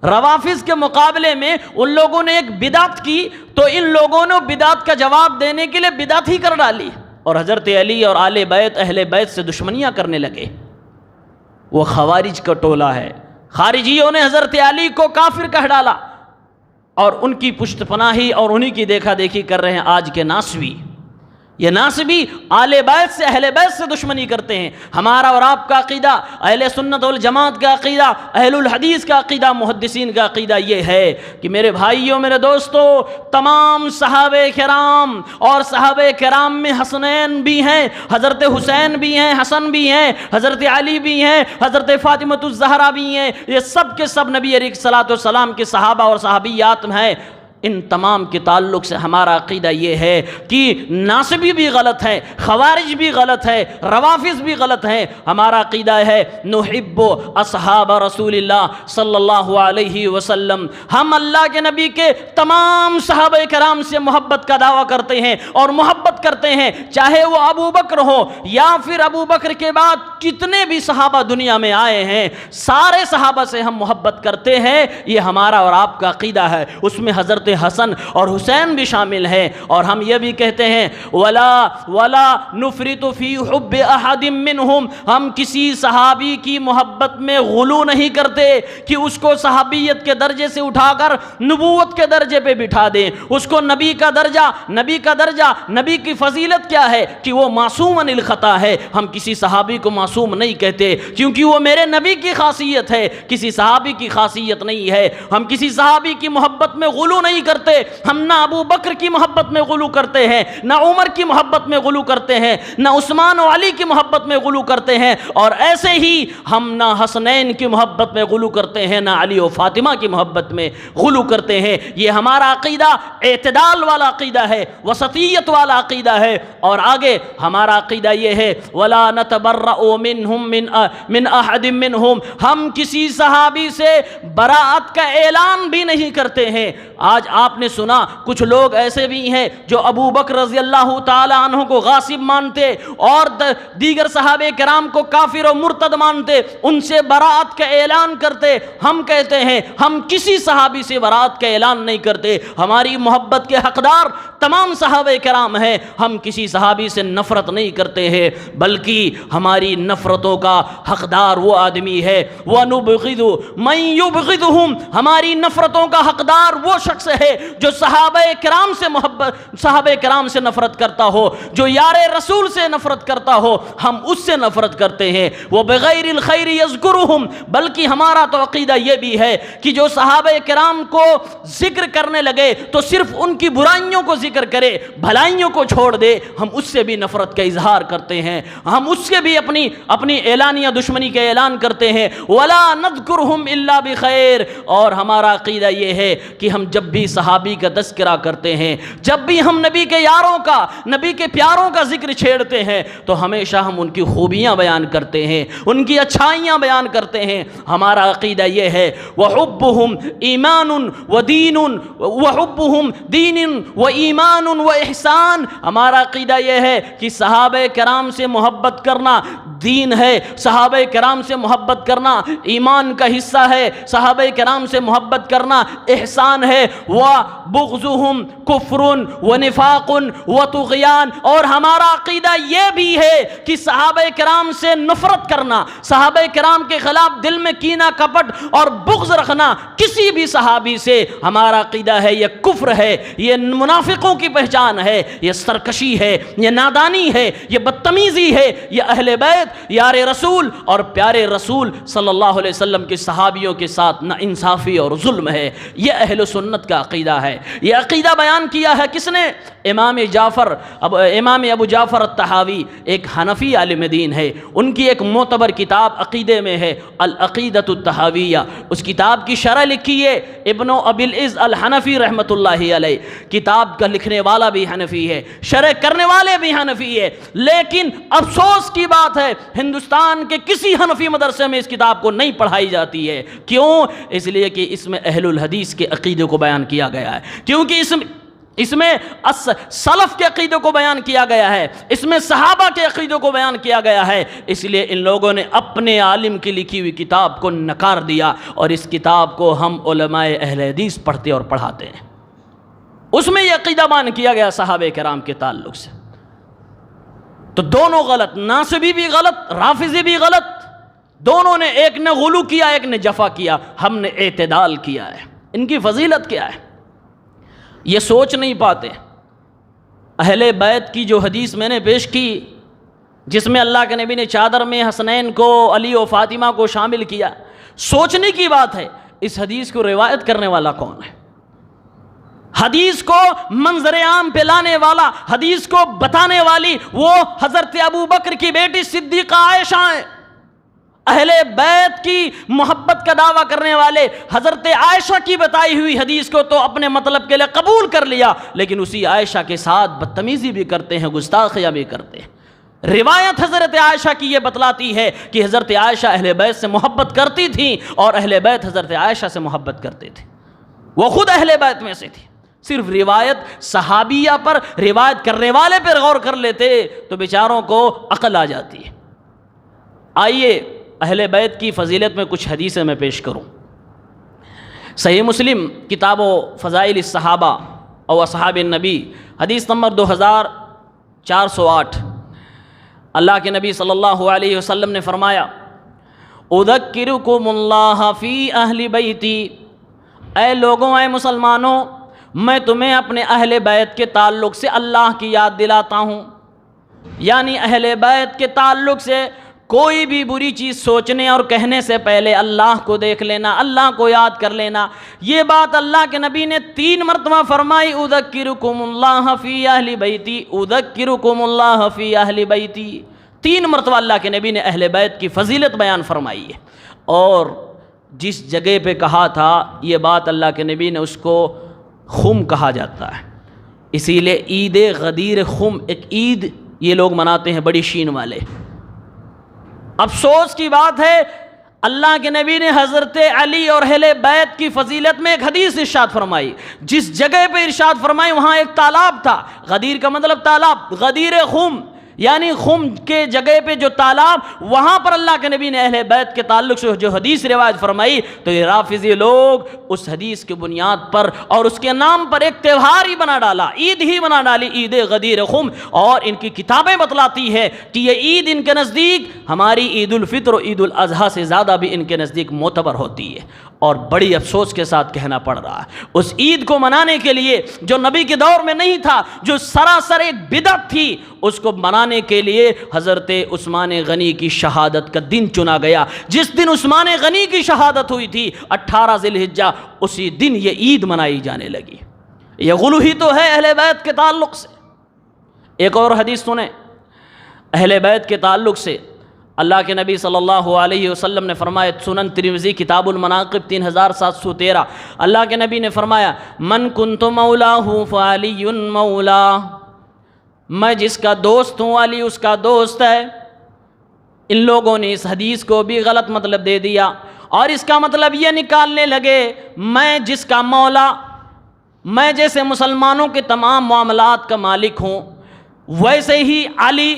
روافض کے مقابلے میں ان لوگوں نے ایک بدعت کی تو ان لوگوں نے بدعت کا جواب دینے کے لیے بدعت ہی کر ڈالی اور حضرت علی اور آل بیت اہل بیت سے دشمنیاں کرنے لگے۔ وہ خوارج کا ٹولہ ہے، خارجیوں نے حضرت علی کو کافر کہہ ڈالا اور ان کی پشت پناہی اور انہی کی دیکھا دیکھی کر رہے ہیں آج کے ناسبی۔ یہ ناسبی آل بیت سے، اہل بیت سے دشمنی کرتے ہیں۔ ہمارا اور آپ کا عقیدہ، اہل سنت والجماعت کا عقیدہ، اہل الحدیث کا عقیدہ، محدثین کا عقیدہ یہ ہے کہ میرے بھائیوں، میرے دوستو، تمام صحابہ کرام، اور صحابہ کرام میں حسنین بھی ہیں، حضرت حسین بھی ہیں، حسن بھی ہیں، حضرت علی بھی ہیں، حضرت فاطمہ الزہرا بھی ہیں، یہ سب کے سب نبی علیہ الصلوۃ والسلام کے صحابہ اور صحابیات ہیں۔ ان تمام کے تعلق سے ہمارا عقیدہ یہ ہے کہ ناصبی بھی غلط ہے، خوارج بھی غلط ہے، روافض بھی غلط ہیں۔ ہمارا عقیدہ ہے نحب اصحاب رسول اللہ صلی اللہ علیہ وسلم، ہم اللہ کے نبی کے تمام صحابہ کرام سے محبت کا دعویٰ کرتے ہیں اور محبت کرتے ہیں، چاہے وہ ابو بکر ہو یا پھر ابو بکر کے بعد جتنے بھی صحابہ دنیا میں آئے ہیں، سارے صحابہ سے ہم محبت کرتے ہیں۔ یہ ہمارا اور آپ کا عقیدہ ہے، اس میں حضرت حسن اور حسین بھی شامل ہیں۔ اور ہم یہ بھی کہتے ہیں ولا نفرط فی حب احد منہم، ہم کسی صحابی کی محبت میں غلو نہیں کرتے کہ اس کو صحابیت کے درجے سے اٹھا کر نبوت کے درجے پہ بٹھا دیں، اس کو نبی کا درجہ، نبی کی فضیلت کیا ہے کہ وہ معصوم عن الخطا ہے۔ ہم کسی صحابی کو معصوم نہیں کہتے کیونکہ وہ میرے نبی کی خاصیت ہے، کسی صحابی کی خاصیت نہیں ہے۔ ہم کسی صحابی کی محبت میں غلو نہیں کرتے، ہم نہ ابو بکر کی محبت میں غلو کرتے ہیں، نہ عمر کی محبت میں غلو کرتے ہیں، نہ عثمان و علی کی محبت میں غلو کرتے ہیں، اور ایسے ہی ہم نہ حسنین کی محبت میں غلو کرتے ہیں، نہ علی و فاطمہ کی محبت میں غلو کرتے ہیں۔ یہ ہمارا عقیدہ اعتدال والا عقیدہ ہے، وسطیت والا عقیدہ ہے۔ اور آگے ہمارا عقیدہ یہ ہے ولا نتبرأ منہم من احد منہم، ہم کسی صحابی سے براءت کا اعلان بھی نہیں کرتے ہیں۔ آج آپ نے سنا کچھ لوگ ایسے بھی ہیں جو ابو بکر رضی اللہ تعالی عنہ کو غاصب مانتے اور دیگر صحابہ کرام کو کافر و مرتد مانتے، ان سے براءت کا اعلان کرتے۔ ہم کہتے ہیں ہم کسی صحابی سے براءت کا اعلان نہیں کرتے، ہماری محبت کے حقدار تمام صحابہ کرام ہیں، ہم کسی صحابی سے نفرت نہیں کرتے ہیں، بلکہ ہماری نفرتوں کا حقدار وہ آدمی ہے وَنُبْغِضُ مَن يُبْغِضُهُمْ، ہماری نفرتوں کا حقدار وہ شخص ہے جو صحابہ کرام سے نفرت کرتا ہو، جو یار رسول سے نفرت کرتا ہو، ہم اس سے نفرت کرتے ہیں۔ وَبِغَيْرِ الْخَيْرِ يَذْكُرُهُمْ، بلکہ ہمارا تو عقیدہ یہ بھی ہے کہ جو صحابہ کرام کو ذکر کرنے لگے تو صرف ان کی برائیوں کو ذکر کرے، بھلائیوں کو چھوڑ دے، ہم اس سے بھی نفرت کا اظہار کرتے ہیں، ہم اس سے بھی اپنی اعلانیہ دشمنی کا اعلان کرتے ہیں۔ وَلَا نَذْكُرُهُمْ إِلَّا بِخَيْرٍ، اور ہمارا عقیدہ یہ ہے کہ ہم جب بھی صحابی کا تذکرہ کرتے ہیں، جب بھی ہم نبی کے یاروں کا، نبی کے پیاروں کا ذکر چھیڑتے ہیں، تو ہمیشہ ہم ان کی خوبیاں بیان کرتے ہیں، ان کی اچھائیاں بیان کرتے ہیں۔ ہمارا عقیدہ یہ ہے وَحُبُّهُمْ إِيمَانٌ وَدِينٌ وَحُبُّهُمْ دِينٌ وَإِيمَانٌ وَإِحْسَانٌ، ہمارا عقیدہ یہ ہے کہ صحابہ کرام سے محبت کرنا دین ہے، صحابہ کرام سے محبت کرنا ایمان کا حصہ ہے، صحابہ کرام سے محبت کرنا احسان ہے۔ وَبُغْضُهُمْ كُفْرٌ وَنِفَاقٌ وَطُغْيَانٌ، اور ہمارا عقیدہ یہ بھی ہے کہ صحابہ کرام سے نفرت کرنا، صحابہ کرام کے خلاف دل میں کینہ کپٹ اور بغض رکھنا کسی بھی صحابی سے، ہمارا عقیدہ ہے یہ کفر ہے، یہ منافقوں کی پہچان ہے، یہ سرکشی ہے، یہ نادانی ہے، یہ بدتمیزی ہے، یہ اہل بیت یار رسول اور پیارے رسول صلی اللہ علیہ وسلم کے صحابیوں کے ساتھ نا انصافی اور ظلم ہے۔ یہ اہل سنت کا عقیدہ ہے۔ یہ عقیدہ بیان کیا ہے کس نے؟ امام ابو جعفر الطحاوی، ایک حنفی عالم دین ہے، ان کی ایک معتبر کتاب عقیدے میں ہے العقیدۃ الطحاویہ، اس کتاب کی شرح لکھی ہے ابن ابی العز الحنفی رحمۃ اللہ علیہ، کتاب کا لکھنے والا بھی حنفی ہے، شرح کرنے والے بھی حنفی ہے، لیکن افسوس کی بات ہے ہندوستان کے کسی حنفی مدرسے میں اس کتاب کو نہیں پڑھائی جاتی ہے۔ کیوں؟ اس لیے کہ اس میں اہل الحدیث کے عقیدے کو بیان کیا گیا ہے، کیونکہ اس میں سلف کے عقیدے کو بیان کیا گیا ہے، اس میں صحابہ کے عقیدے کو بیان کیا گیا ہے، اس لیے ان لوگوں نے اپنے عالم کی لکھی ہوئی کتاب کو نکار دیا، اور اس کتاب کو ہم علماء اہل حدیث پڑھتے اور پڑھاتے ہیں۔ اس میں یہ عقیدہ بیان کیا گیا صحابہ کرام کے تعلق سے۔ تو دونوں غلط، ناصبی بھی غلط، رافضی بھی غلط، دونوں نے، ایک نے غلو کیا ایک نے جفا کیا، ہم نے اعتدال کیا ہے۔ ان کی فضیلت کیا ہے یہ سوچ نہیں پاتے۔ اہل بیت کی جو حدیث میں نے پیش کی جس میں اللہ کے نبی نے چادر میں حسنین کو، علی و فاطمہ کو شامل کیا، سوچنے کی بات ہے اس حدیث کو روایت کرنے والا کون ہے؟ حدیث کو منظر عام پہ لانے والا، حدیث کو بتانے والی وہ حضرت ابو بکر کی بیٹی صدیقہ عائشہ ہیں۔ اہل بیت کی محبت کا دعویٰ کرنے والے حضرت عائشہ کی بتائی ہوئی حدیث کو تو اپنے مطلب کے لیے قبول کر لیا، لیکن اسی عائشہ کے ساتھ بدتمیزی بھی کرتے ہیں، گستاخیاں بھی کرتے ہیں۔ روایت حضرت عائشہ کی یہ بتلاتی ہے کہ حضرت عائشہ اہل بیت سے محبت کرتی تھیں اور اہل بیت حضرت عائشہ سے محبت کرتے تھے، وہ خود اہل بیت میں سے تھی۔ صرف روایت صحابیہ پر، روایت کرنے والے پر غور کر لیتے تو بیچاروں کو عقل آ جاتی ہے۔ آئیے اہل بیت کی فضیلت میں کچھ حدیثیں میں پیش کروں۔ صحیح مسلم کتاب و فضائل الصحابہ اور اصحاب النبی حدیث نمبر 2408، اللہ کے نبی صلی اللہ علیہ وسلم نے فرمایا اذکرکم اللہ فی اہل بیتی، اے لوگوں، اے مسلمانوں، میں تمہیں اپنے اہل بیت کے تعلق سے اللہ کی یاد دلاتا ہوں۔ یعنی اہل بیت کے تعلق سے کوئی بھی بری چیز سوچنے اور کہنے سے پہلے اللہ کو دیکھ لینا، اللہ کو یاد کر لینا۔ یہ بات اللہ کے نبی نے 3 مرتبہ فرمائی، اذکرکم اللہ فی اہل بیتی، اذکرکم اللہ فی اہل بیتی۔ 3 مرتبہ اللہ کے نبی نے اہل بیت کی فضیلت بیان فرمائی ہے، اور جس جگہ پہ کہا تھا یہ بات اللہ کے نبی نے اس کو خم کہا جاتا ہے، اسی لیے عید غدیر خم ایک عید یہ لوگ مناتے ہیں، بڑی شین والے۔ افسوس کی بات ہے اللہ کے نبی نے حضرت علی اور اہل بیت کی فضیلت میں ایک حدیث ارشاد فرمائی، جس جگہ پہ ارشاد فرمائی وہاں ایک تالاب تھا۔ غدیر کا مطلب تالاب، غدیر خم یعنی خم کے جگہ پہ جو تالاب، وہاں پر اللہ کے نبی نے اہل بیت کے تعلق سے جو حدیث روایت فرمائی، تو یہ رافضی لوگ اس حدیث کی بنیاد پر اور اس کے نام پر ایک تہوار ہی بنا ڈالا، عید ہی بنا ڈالی، عید غدیر خم۔ اور ان کی کتابیں بتلاتی ہے کہ یہ عید ان کے نزدیک ہماری عید الفطر و عید الاضحیٰ سے زیادہ بھی ان کے نزدیک معتبر ہوتی ہے، اور بڑی افسوس کے ساتھ کہنا پڑ رہا ہے اس عید کو منانے کے لیے جو نبی کے دور میں نہیں تھا، جو سراسر ایک بدعت تھی، اس کو منانے کے لیے حضرت عثمان غنی کی شہادت کا دن چنا گیا۔ جس دن عثمان غنی کی شہادت ہوئی تھی 18 ذی الحجہ، اسی دن یہ عید منائی جانے لگی۔ یہ غلو ہی تو ہے اہل بیت کے تعلق سے۔ ایک اور حدیث سنیں اہل بیت کے تعلق سے، اللہ کے نبی صلی اللہ علیہ وسلم نے فرمایا، سنن ترمذی کتاب المناقب 3713، اللہ کے نبی نے فرمایا من کنت مولاہ فعلی مولا، میں جس کا دوست ہوں علی اس کا دوست ہے۔ ان لوگوں نے اس حدیث کو بھی غلط مطلب دے دیا اور اس کا مطلب یہ نکالنے لگے میں جس کا مولا، میں جیسے مسلمانوں کے تمام معاملات کا مالک ہوں ویسے ہی علی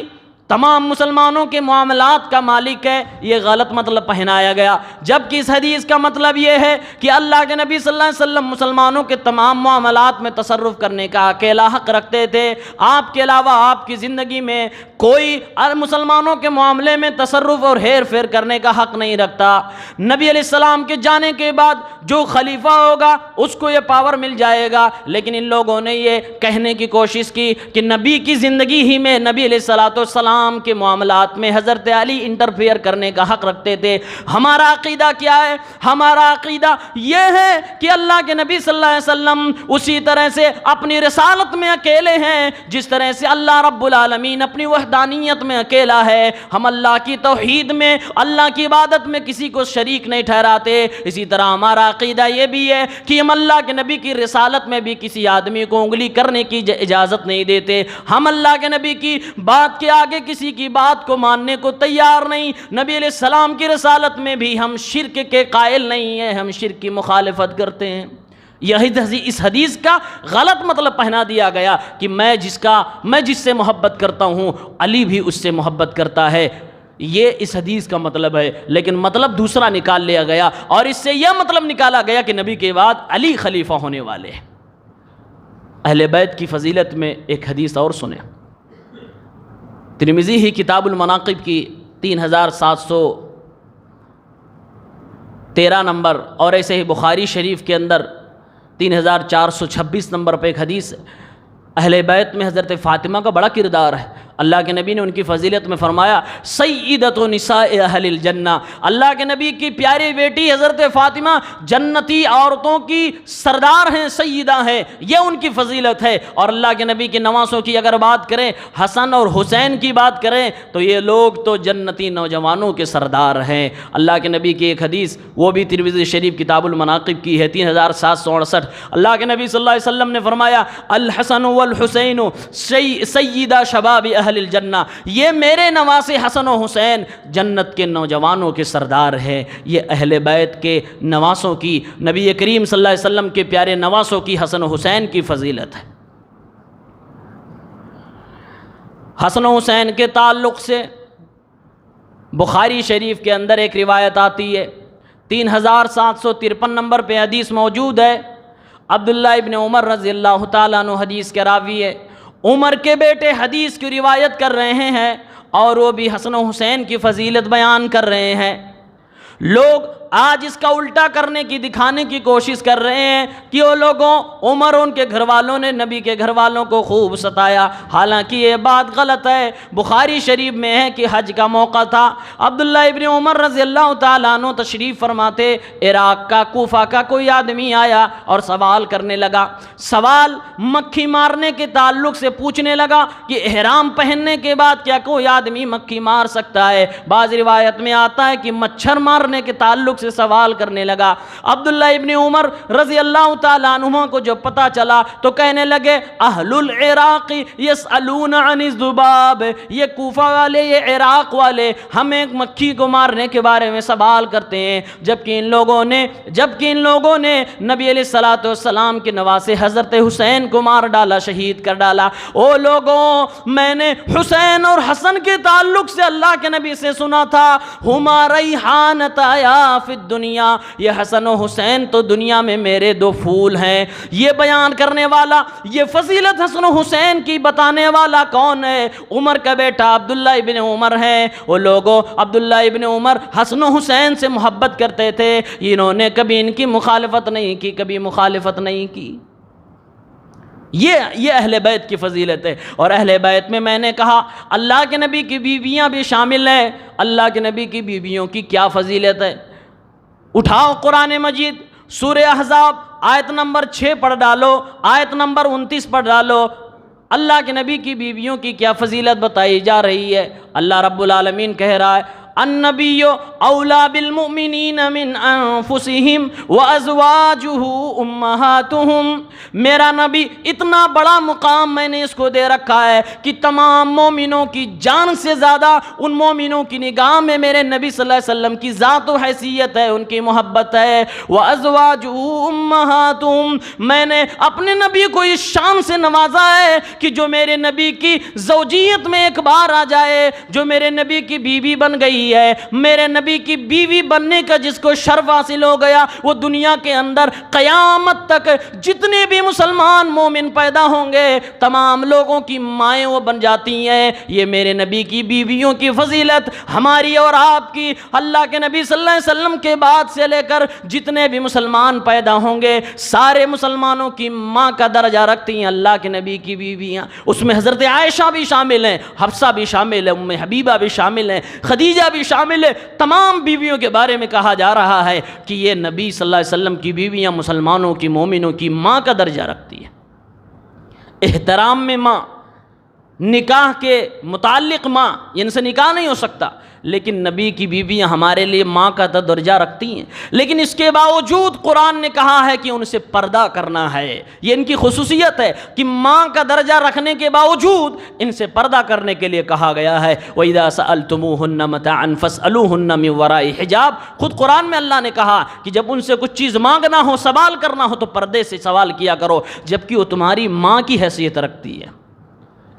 تمام مسلمانوں کے معاملات کا مالک ہے۔ یہ غلط مطلب پہنایا گیا، جبکہ اس حدیث کا مطلب یہ ہے کہ اللہ کے نبی صلی اللہ علیہ وسلم مسلمانوں کے تمام معاملات میں تصرف کرنے کا اکیلا حق رکھتے تھے، آپ کے علاوہ آپ کی زندگی میں کوئی مسلمانوں کے معاملے میں تصرف اور ہیر پھیر کرنے کا حق نہیں رکھتا۔ نبی علیہ السلام کے جانے کے بعد جو خلیفہ ہوگا اس کو یہ پاور مل جائے گا، لیکن ان لوگوں نے یہ کہنے کی کوشش کی کہ نبی کی زندگی ہی میں نبی علیہ السلام کے معاملات میں حضرت علی انٹرفیئر کرنے کا حق رکھتے تھے۔ ہمارا عقیدہ کیا ہے؟ ہمارا عقیدہ یہ ہے کہ اللہ کے نبی صلی اللہ علیہ وسلم اسی طرح سے اپنی رسالت میں اکیلے ہیں جس طرح سے اللہ رب العالمین اپنی وحدانیت میں اکیلا ہے۔ ہم اللہ کی توحید میں، اللہ کی عبادت میں کسی کو شریک نہیں ٹھہراتے۔ اسی طرح ہمارا عقیدہ یہ بھی ہے کہ ہم اللہ کے نبی کی رسالت میں بھی کسی آدمی کو انگلی کرنے کی اجازت نہیں دیتے۔ ہم اللہ کے نبی کی بات کے آگے کسی کی بات کو ماننے کو تیار نہیں۔ نبی علیہ السلام کی رسالت میں بھی ہم شرک کے قائل نہیں ہیں، ہم شرک کی مخالفت کرتے ہیں۔ اس حدیث کا غلط مطلب پہنا دیا گیا کہ میں جس سے محبت کرتا ہوں علی بھی اس سے محبت کرتا ہے، یہ اس حدیث کا مطلب ہے، لیکن مطلب دوسرا نکال لیا گیا، اور اس سے یہ مطلب نکالا گیا کہ نبی کے بعد علی خلیفہ ہونے والے ہیں۔ اہل بیت کی فضیلت میں ایک حدیث اور سنیں، ترمذی ہی کتاب المناقب کی 3700 13 نمبر، اور ایسے ہی بخاری شریف کے اندر 3426 نمبر پہ ایک حدیث ہے۔ اہل بیت میں حضرت فاطمہ کا بڑا کردار ہے۔ اللہ کے نبی نے ان کی فضیلت میں فرمایا سیدۃ نساء اہل الجنہ، اللہ کے نبی کی پیاری بیٹی حضرت فاطمہ جنتی عورتوں کی سردار ہیں، سیدہ ہیں، یہ ان کی فضیلت ہے۔ اور اللہ کے نبی کے نواسوں کی اگر بات کریں، حسن اور حسین کی بات کریں، تو یہ لوگ تو جنتی نوجوانوں کے سردار ہیں۔ اللہ کے نبی کی ایک حدیث، وہ بھی ترمذی شریف کتاب المناقب کی ہے، 3768۔ اللہ کے نبی صلی اللہ علیہ وسلم نے فرمایا الحسن والحسین سیدہ شباب اہل الجنہ، یہ میرے نواسے حسن و حسین جنت کے نوجوانوں کے سردار ہیں۔ یہ اہل بیت کے نواسوں کی، نبی کریم صلی اللہ علیہ وسلم کے پیارے نواسوں کی، حسن و حسین کی فضیلت ہے۔ حسن و حسین کے تعلق سے بخاری شریف کے اندر ایک روایت آتی ہے، 3753 نمبر پہ حدیث موجود ہے۔ عبداللہ ابن عمر رضی اللہ تعالیٰ عنہ حدیث کے راوی ہے۔ عمر کے بیٹے حدیث کی روایت کر رہے ہیں اور وہ بھی حسن و حسین کی فضیلت بیان کر رہے ہیں۔ لوگ آج اس کا الٹا کرنے کی، دکھانے کی کوشش کر رہے ہیں کہ وہ لوگوں، عمر اور ان کے گھر والوں نے نبی کے گھر والوں کو خوب ستایا، حالانکہ یہ بات غلط ہے۔ بخاری شریف میں ہے کہ حج کا موقع تھا، عبداللہ ابن عمر رضی اللہ تعالیٰ عنہ تشریف فرماتے، عراق کا، کوفہ کا کوئی آدمی آیا اور سوال کرنے لگا، سوال مکھی مارنے کے تعلق سے پوچھنے لگا کہ احرام پہننے کے بعد کیا کوئی آدمی مکھی مار سکتا ہے؟ بعض روایت میں آتا ہے کہ مچھر مارنے کے تعلق سے سوال کرنے لگا۔ عبداللہ ابن عمر رضی اللہ تعالیٰ عنہ کو جب پتا چلا تو کہنے لگے اہل العراق یسألون عن الذباب، یہ کوفہ والے، یہ عراق والے ہمیں مکھی کو مارنے کے بارے میں سوال کرتے ہیں، جبکہ ان لوگوں نے نبی علیہ الصلوۃ والسلام کے نواسے حضرت حسین کو مار ڈالا، شہید کر ڈالا۔ او لوگوں، میں نے حسین اور حسن کے تعلق سے اللہ کے نبی سے سنا تھا، ہما ریحانتایا فی الدنیا، یہ حسن و حسین تو دنیا میں میرے دو پھول ہیں۔ یہ بیان کرنے والا، یہ فضیلت حسن و حسین کی بتانے والا کون ہے؟ عمر کا بیٹا عبداللہ ابن عمر ہے۔ وہ لوگوں، عبداللہ ابن عمر حسن و حسین سے محبت کرتے تھے، انہوں نے کبھی ان کی مخالفت نہیں کی، کبھی مخالفت نہیں کی۔ یہ اہل بیت کی فضیلت ہے۔ اور اہل بیت میں نے کہا اللہ کے نبی کی بیویاں بھی شامل ہیں۔ اللہ کے نبی کی بیویوں کی کیا فضیلت ہے؟ اٹھاؤ قرآن مجید، سورہ احزاب آیت نمبر 6 پڑھ ڈالو، آیت نمبر 29 پڑھ ڈالو۔ اللہ کے نبی کی بیویوں کی کیا فضیلت بتائی جا رہی ہے۔ اللہ رب العالمین کہہ رہا ہے النبی اولا بالمؤمنین من انفسہم وازواجہ امہاتہم، میرا نبی اتنا بڑا مقام میں نے اس کو دے رکھا ہے کہ تمام مومنوں کی جان سے زیادہ ان مومنوں کی نگاہ میں میرے نبی صلی اللہ علیہ وسلم کی ذات و حیثیت ہے، ان کی محبت ہے۔ وازواجہ امہاتہم، میں نے اپنے نبی کو اس شان سے نوازا ہے کہ جو میرے نبی کی زوجیت میں ایک بار آ جائے، جو میرے نبی کی بیوی بن گئی ہے، میرے نبی کی بیوی بننے کا جس کو شرف حاصل ہو گیا، وہ دنیا کے اندر قیامت تک جتنے بھی مسلمان مومن پیدا ہوں گے تمام لوگوں کی مائیں وہ بن جاتی ہیں۔ یہ میرے نبی کی بیویوں کی فضیلت ہماری اور آپ کی، اللہ کے نبی صلی اللہ علیہ وسلم کے بعد سے لے کر جتنے بھی مسلمان پیدا ہوں گے سارے مسلمانوں کی ماں کا درجہ رکھتی ہیں اللہ کے نبی کی بیویاں۔ اس میں حضرت عائشہ بھی شامل ہیں، حفصہ بھی شامل ہے، ام حبیبہ بھی شامل ہیں، خدیجہ بھی شامل ہے۔ تمام بیویوں کے بارے میں کہا جا رہا ہے کہ یہ نبی صلی اللہ علیہ وسلم کی بیویاں مسلمانوں کی، مومنوں کی ماں کا درجہ رکھتی ہے۔ احترام میں ماں، نکاح کے متعلق ماں، ان سے نکاح نہیں ہو سکتا، لیکن نبی کی بیویاں ہمارے لیے ماں کا درجہ رکھتی ہیں۔ لیکن اس کے باوجود قرآن نے کہا ہے کہ ان سے پردہ کرنا ہے، یہ ان کی خصوصیت ہے کہ ماں کا درجہ رکھنے کے باوجود ان سے پردہ کرنے کے لیے کہا گیا ہے۔ وَإِذَا سَأَلْتُمُوهُنَّ مَتَاعًا فَاسْأَلُوهُنَّ مِنْ وَرَاءِ حِجَاب، خود قرآن میں اللہ نے کہا کہ جب ان سے کچھ چیز مانگنا ہو، سوال کرنا ہو تو پردے سے سوال کیا کرو، جبکہ وہ تمہاری ماں کی حیثیت رکھتی ہے۔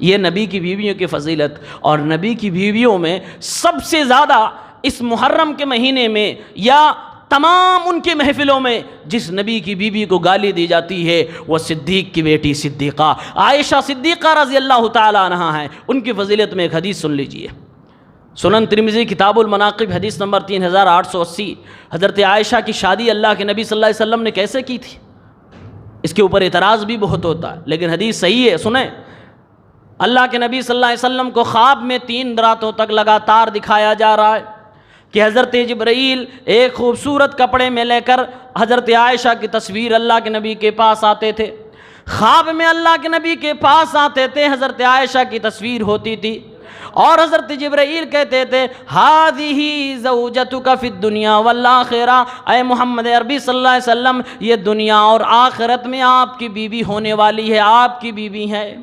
یہ نبی کی بیویوں کی فضیلت، اور نبی کی بیویوں میں سب سے زیادہ اس محرم کے مہینے میں یا تمام ان کی محفلوں میں جس نبی کی بیوی کو گالی دی جاتی ہے وہ صدیق کی بیٹی صدیقہ عائشہ صدیقہ رضی اللہ تعالی عنہا ہے۔ ان کی فضیلت میں ایک حدیث سن لیجئے۔ سنن ترمذی کتاب المناقب حدیث نمبر 3880، حضرت عائشہ کی شادی اللہ کے نبی صلی اللہ علیہ وسلم نے کیسے کی تھی؟ اس کے اوپر اعتراض بھی بہت ہوتا ہے، لیکن حدیث صحیح ہے. سنیں، اللہ کے نبی صلی اللہ علیہ وسلم کو خواب میں 3 راتوں تک لگاتار دکھایا جا رہا ہے کہ حضرت جبرائیل ایک خوبصورت کپڑے میں لے کر حضرت عائشہ کی تصویر اللہ کے نبی کے پاس آتے تھے. خواب میں اللہ کے نبی کے پاس آتے تھے، حضرت عائشہ کی تصویر ہوتی تھی، اور حضرت جبرائیل کہتے تھے ہذہ زوجتک فی الدنیا والآخرہ، اے محمد عربی صلی اللہ علیہ وسلم، یہ دنیا اور آخرت میں آپ کی بیوی ہونے والی ہے، آپ کی بیوی ہے.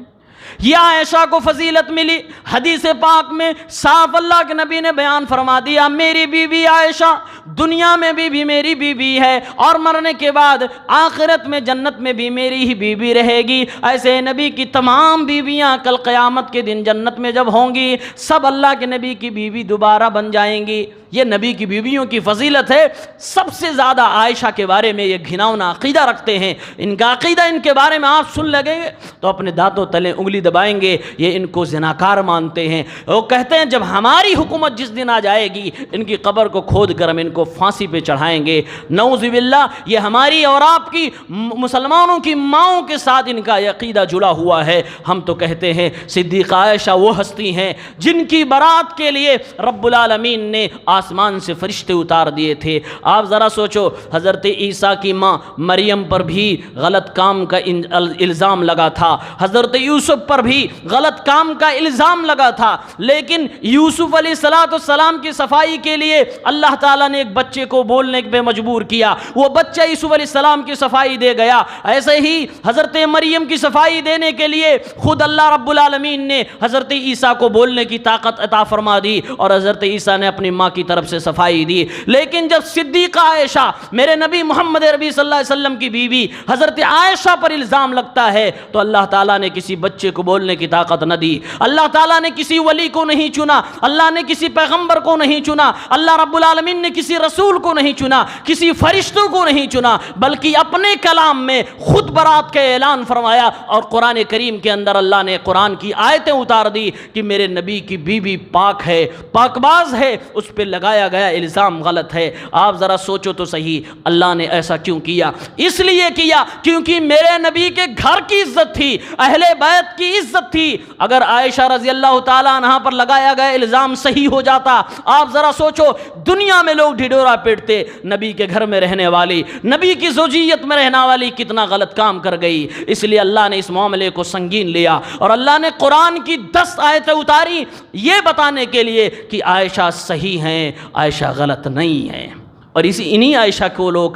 یہ عائشہ کو فضیلت ملی. حدیث پاک میں صاف اللہ کے نبی نے بیان فرما دیا، میری بیوی عائشہ دنیا میں بھی میری بیوی ہے، اور مرنے کے بعد آخرت میں جنت میں بھی میری ہی بیوی رہے گی. ایسے نبی کی تمام بیویاں کل قیامت کے دن جنت میں جب ہوں گی، سب اللہ کے نبی کی بیوی دوبارہ بن جائیں گی. یہ نبی کی بیویوں کی فضیلت ہے. سب سے زیادہ عائشہ کے بارے میں یہ گھناؤنا عقیدہ رکھتے ہیں. ان کا عقیدہ، ان کے بارے میں آپ سن لگیں گے تو اپنے دانتوں تلے انگلی دبائیں گے. یہ ان کو زناکار مانتے ہیں. وہ کہتے ہیں جب ہماری حکومت جس دن آ جائے گی، ان کی قبر کو کھود کر ہم ان کو پھانسی پہ چڑھائیں گے. نعوذ باللہ. یہ ہماری اور آپ کی مسلمانوں کی ماؤں کے ساتھ ان کا یہ عقیدہ جڑا ہوا ہے. ہم تو کہتے ہیں صدیقہ عائشہ وہ ہستی ہیں جن کی برات کے لیے رب العالمین نے آسمان سے فرشتے اتار دیے تھے. آپ ذرا سوچو، حضرت عیسیٰ کی ماں مریم پر بھی غلط کام کا الزام لگا تھا، حضرت یوسف پر بھی غلط کام کا الزام لگا تھا، لیکن یوسف علیہ السلام کی صفائی کے لیے اللہ تعالیٰ نے ایک بچے کو بولنے پہ مجبور کیا. وہ بچہ یوسف علیہ السلام کی صفائی دے گیا. ایسے ہی حضرت مریم کی صفائی دینے کے لیے خود اللہ رب العالمین نے حضرت عیسیٰ کو بولنے کی طاقت عطا فرما دی، اور حضرت عیسیٰ نے اپنی ماں کی طرف سے صفائی دی. لیکن جب صدیقہ عائشہ میرے نبی محمد عربی صلی اللہ علیہ وسلم کی بیوی حضرت عائشہ پر الزام لگتا ہے تو اللہ تعالیٰ نے کسی بچے کو بولنے کی طاقت نہ دی. اللہ تعالیٰ نے کسی ولی کو نہیں چنا، اللہ نے کسی پیغمبر کو نہیں چنا، اللہ رب العالمین نے کسی رسول کو نہیں چنا، کسی فرشتوں کو نہیں چنا، بلکہ اپنے کلام میں خود برات کا اعلان فرمایا. اور قرآن کریم کے اندر اللہ نے قرآن کی آیتیں اتار دی کہ میرے نبی کی بیوی پاک ہے، پاک باز ہے، اس پہ لگایا گیا الزام غلط ہے. آپ ذرا سوچو تو صحیح، اللہ نے ایسا کیوں کیا؟ اس لیے کیا کیونکہ میرے نبی کے گھر کی عزت تھی، اہل بیت کی عزت تھی. اگر عائشہ رضی اللہ تعالیٰ عنہا پر لگایا گیا الزام صحیح ہو جاتا، آپ ذرا سوچو دنیا میں لوگ ڈھڈورا پیٹتے، نبی کے گھر میں رہنے والی، نبی کی زوجیت میں رہنے والی کتنا غلط کام کر گئی. اس لیے اللہ نے اس معاملے کو سنگین لیا، اور اللہ نے قرآن کی 10 آیتیں اتاری یہ بتانے کے لیے کہ عائشہ صحیح ہیں، عائشہ غلط نہیں ہیں. اور انہی عائشہ کو لوگ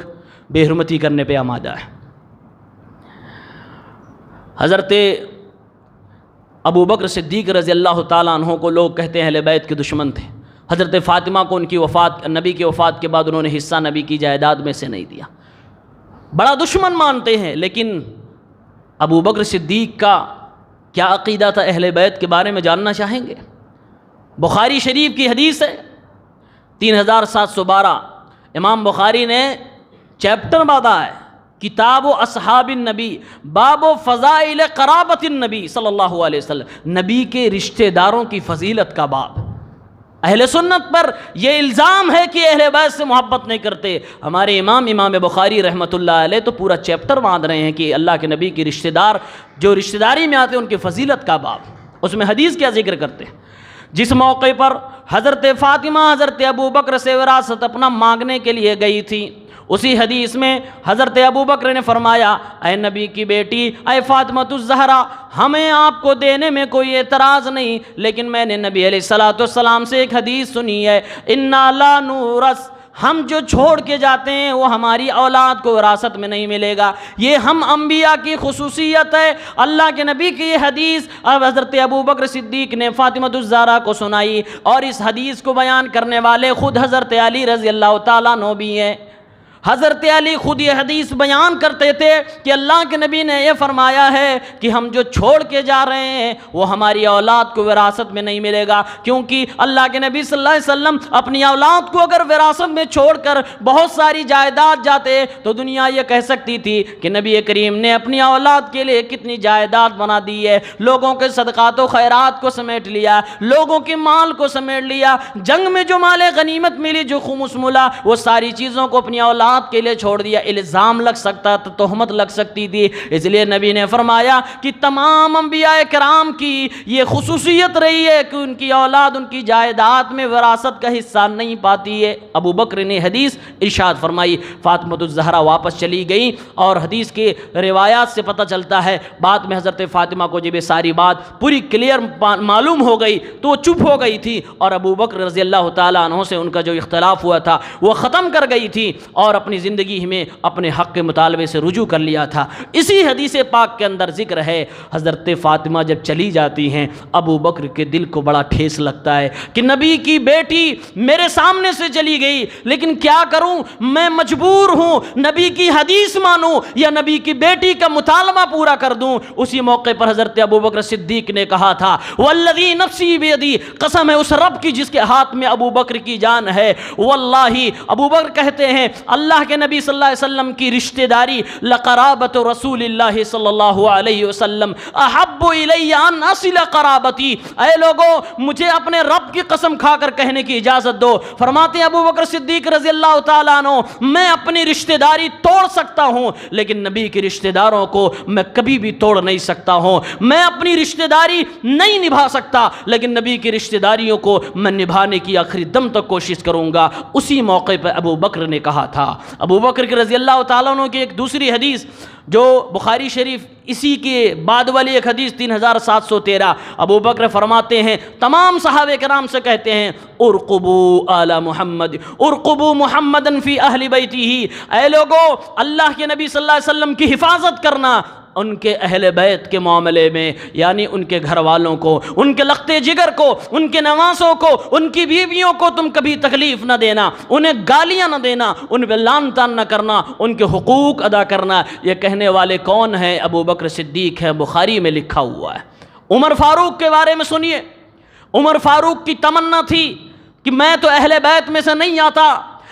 بے حرمتی کرنے پہ آمادہ ہے. حضرت ابو بکر صدیق رضی اللہ تعالیٰ عنہ کو لوگ کہتے ہیں اہل بیت کے دشمن تھے. حضرت فاطمہ کو ان کی وفات، نبی کی وفات کے بعد انہوں نے حصہ نبی کی جائیداد میں سے نہیں دیا، بڑا دشمن مانتے ہیں. لیکن ابو بکر صدیق کا کیا عقیدہ تھا اہل بیت کے بارے میں جاننا چاہیں گے؟ بخاری شریف کی حدیث ہے 3712. امام بخاری نے چیپٹر باندھا ہے کتاب و اصحاب النبی، باب و فضائل قرابت النبی صلی اللہ علیہ وسلم، نبی کے رشتہ داروں کی فضیلت کا باب. اہل سنت پر یہ الزام ہے کہ اہل بیت سے محبت نہیں کرتے. ہمارے امام بخاری رحمۃ اللہ علیہ تو پورا چیپٹر باندھ رہے ہیں کہ اللہ کے نبی کی رشتہ دار جو رشتہ داری میں آتے ہیں ان کی فضیلت کا باب. اس میں حدیث کیا ذکر کرتے ہیں؟ جس موقع پر حضرت فاطمہ حضرت ابو بکر سے وراثت اپنا مانگنے کے لیے گئی تھی، اسی حدیث میں حضرت ابو بکر نے فرمایا اے نبی کی بیٹی، اے فاطمہ الزہرا، ہمیں آپ کو دینے میں کوئی اعتراض نہیں، لیکن میں نے نبی علیہ السلام سے ایک حدیث سنی ہے، انا لا نورث، ہم جو چھوڑ کے جاتے ہیں وہ ہماری اولاد کو وراثت میں نہیں ملے گا. یہ ہم انبیاء کی خصوصیت ہے. اللہ کے نبی کی یہ حدیث اب حضرت ابو بکر صدیق نے فاطمہ الزہرا کو سنائی، اور اس حدیث کو بیان کرنے والے خود حضرت علی رضی اللہ تعالیٰ عنہ بھی ہیں. حضرت علی خود یہ حدیث بیان کرتے تھے کہ اللہ کے نبی نے یہ فرمایا ہے کہ ہم جو چھوڑ کے جا رہے ہیں وہ ہماری اولاد کو وراثت میں نہیں ملے گا، کیونکہ اللہ کے نبی صلی اللہ علیہ وسلم اپنی اولاد کو اگر وراثت میں چھوڑ کر بہت ساری جائیداد جاتے تو دنیا یہ کہہ سکتی تھی کہ نبی کریم نے اپنی اولاد کے لیے کتنی جائیداد بنا دی ہے، لوگوں کے صدقات و خیرات کو سمیٹ لیا، لوگوں کے مال کو سمیٹ لیا، جنگ میں جو مال غنیمت ملی، جو خمس ملا، وہ ساری چیزوں کو اپنی اولاد کے لیے چھوڑ دیا۔ الزام لگ سکتا تھا، تہمت لگ سکتی تھی، اس لیے نبی نے فرمایا کہ تمام انبیاء کرام کی یہ خصوصیت رہی ہے کہ ان کی اولاد ان کی جائیداد میں وراثت کا حصہ نہیں پاتی ہے۔ ابو بکر نے حدیث ارشاد فرمائی، فاطمہ الزہرا واپس چلی گئی، اور حدیث کے روایات سے پتہ چلتا ہے بعد میں حضرت فاطمہ کو جب یہ ساری بات پوری کلیئر معلوم ہو گئی تو وہ چپ ہو گئی تھی، اور ابو بکر رضی اللہ تعالیٰ عنہ سے ان کا جو اختلاف ہوا تھا وہ ختم کر گئی تھی، اور اپنی زندگی میں اپنے حق کے مطالبے سے رجوع کر لیا تھا۔ اسی حدیث پاک کے اندر ذکر ہے حضرت فاطمہ جب چلی جاتی ہیں ابو بکر کے دل کو بڑا ٹھیس لگتا ہے کہ نبی کی بیٹی میرے سامنے سے چلی گئی، لیکن کیا کروں، میں مجبور ہوں نبی کی حدیث مانوں یا نبی کی بیٹی کا مطالبہ پورا کر دوں۔ اسی موقع پر حضرت ابو بکر صدیق نے کہا تھا، والذی نفسی بیدی، قسم ہے اس رب کی جس کے ہاتھ میں ابو بکر کی جان ہے، واللہ ابو بکر کہتے ہیں اللہ کے نبی صلی اللہ علیہ وسلم کی رشتہ داری لقرابت رسول اللہ صلی اللہ علیہ وسلم احب الی ان اصل قرابتی، اے لوگو مجھے اپنے رب کی قسم کھا کر کہنے کی اجازت دو۔ فرماتے ہیں ابو بکر صدیق رضی اللہ تعالیٰ عنہ، میں اپنی رشتہ داری توڑ سکتا ہوں لیکن نبی کی رشتہ داروں کو میں کبھی بھی توڑ نہیں سکتا ہوں، میں اپنی رشتہ داری نہیں نبھا سکتا لیکن نبی کی رشتہ داریوں کو میں نبھانے کی آخری دم تک کوشش کروں گا۔ اسی موقع پر ابو بکر نے کہا تھا۔ ابو بکر کے رضی اللہ تعالیٰ عنہ کی ایک دوسری حدیث جو بخاری شریف اسی کے بعد والی ایک حدیث 3713، ابو بکر فرماتے ہیں تمام صحابہ کرام سے کہتے ہیں، ارقبوا آل محمد، ارقبوا محمدن فی اہل بیتہ، اے لوگو اللہ کے نبی صلی اللہ علیہ وسلم کی حفاظت کرنا ان کے اہل بیت کے معاملے میں، یعنی ان کے گھر والوں کو، ان کے لخت جگر کو، ان کے نواسوں کو، ان کی بیویوں کو تم کبھی تکلیف نہ دینا، انہیں گالیاں نہ دینا، ان پہ لعن طعن نہ کرنا، ان کے حقوق ادا کرنا۔ یہ کہنے والے کون ہیں؟ ابو بکر صدیق ہے، بخاری میں لکھا ہوا ہے۔ عمر فاروق کے بارے میں سنیے، عمر فاروق کی تمنا تھی کہ میں تو اہل بیت میں سے نہیں آتا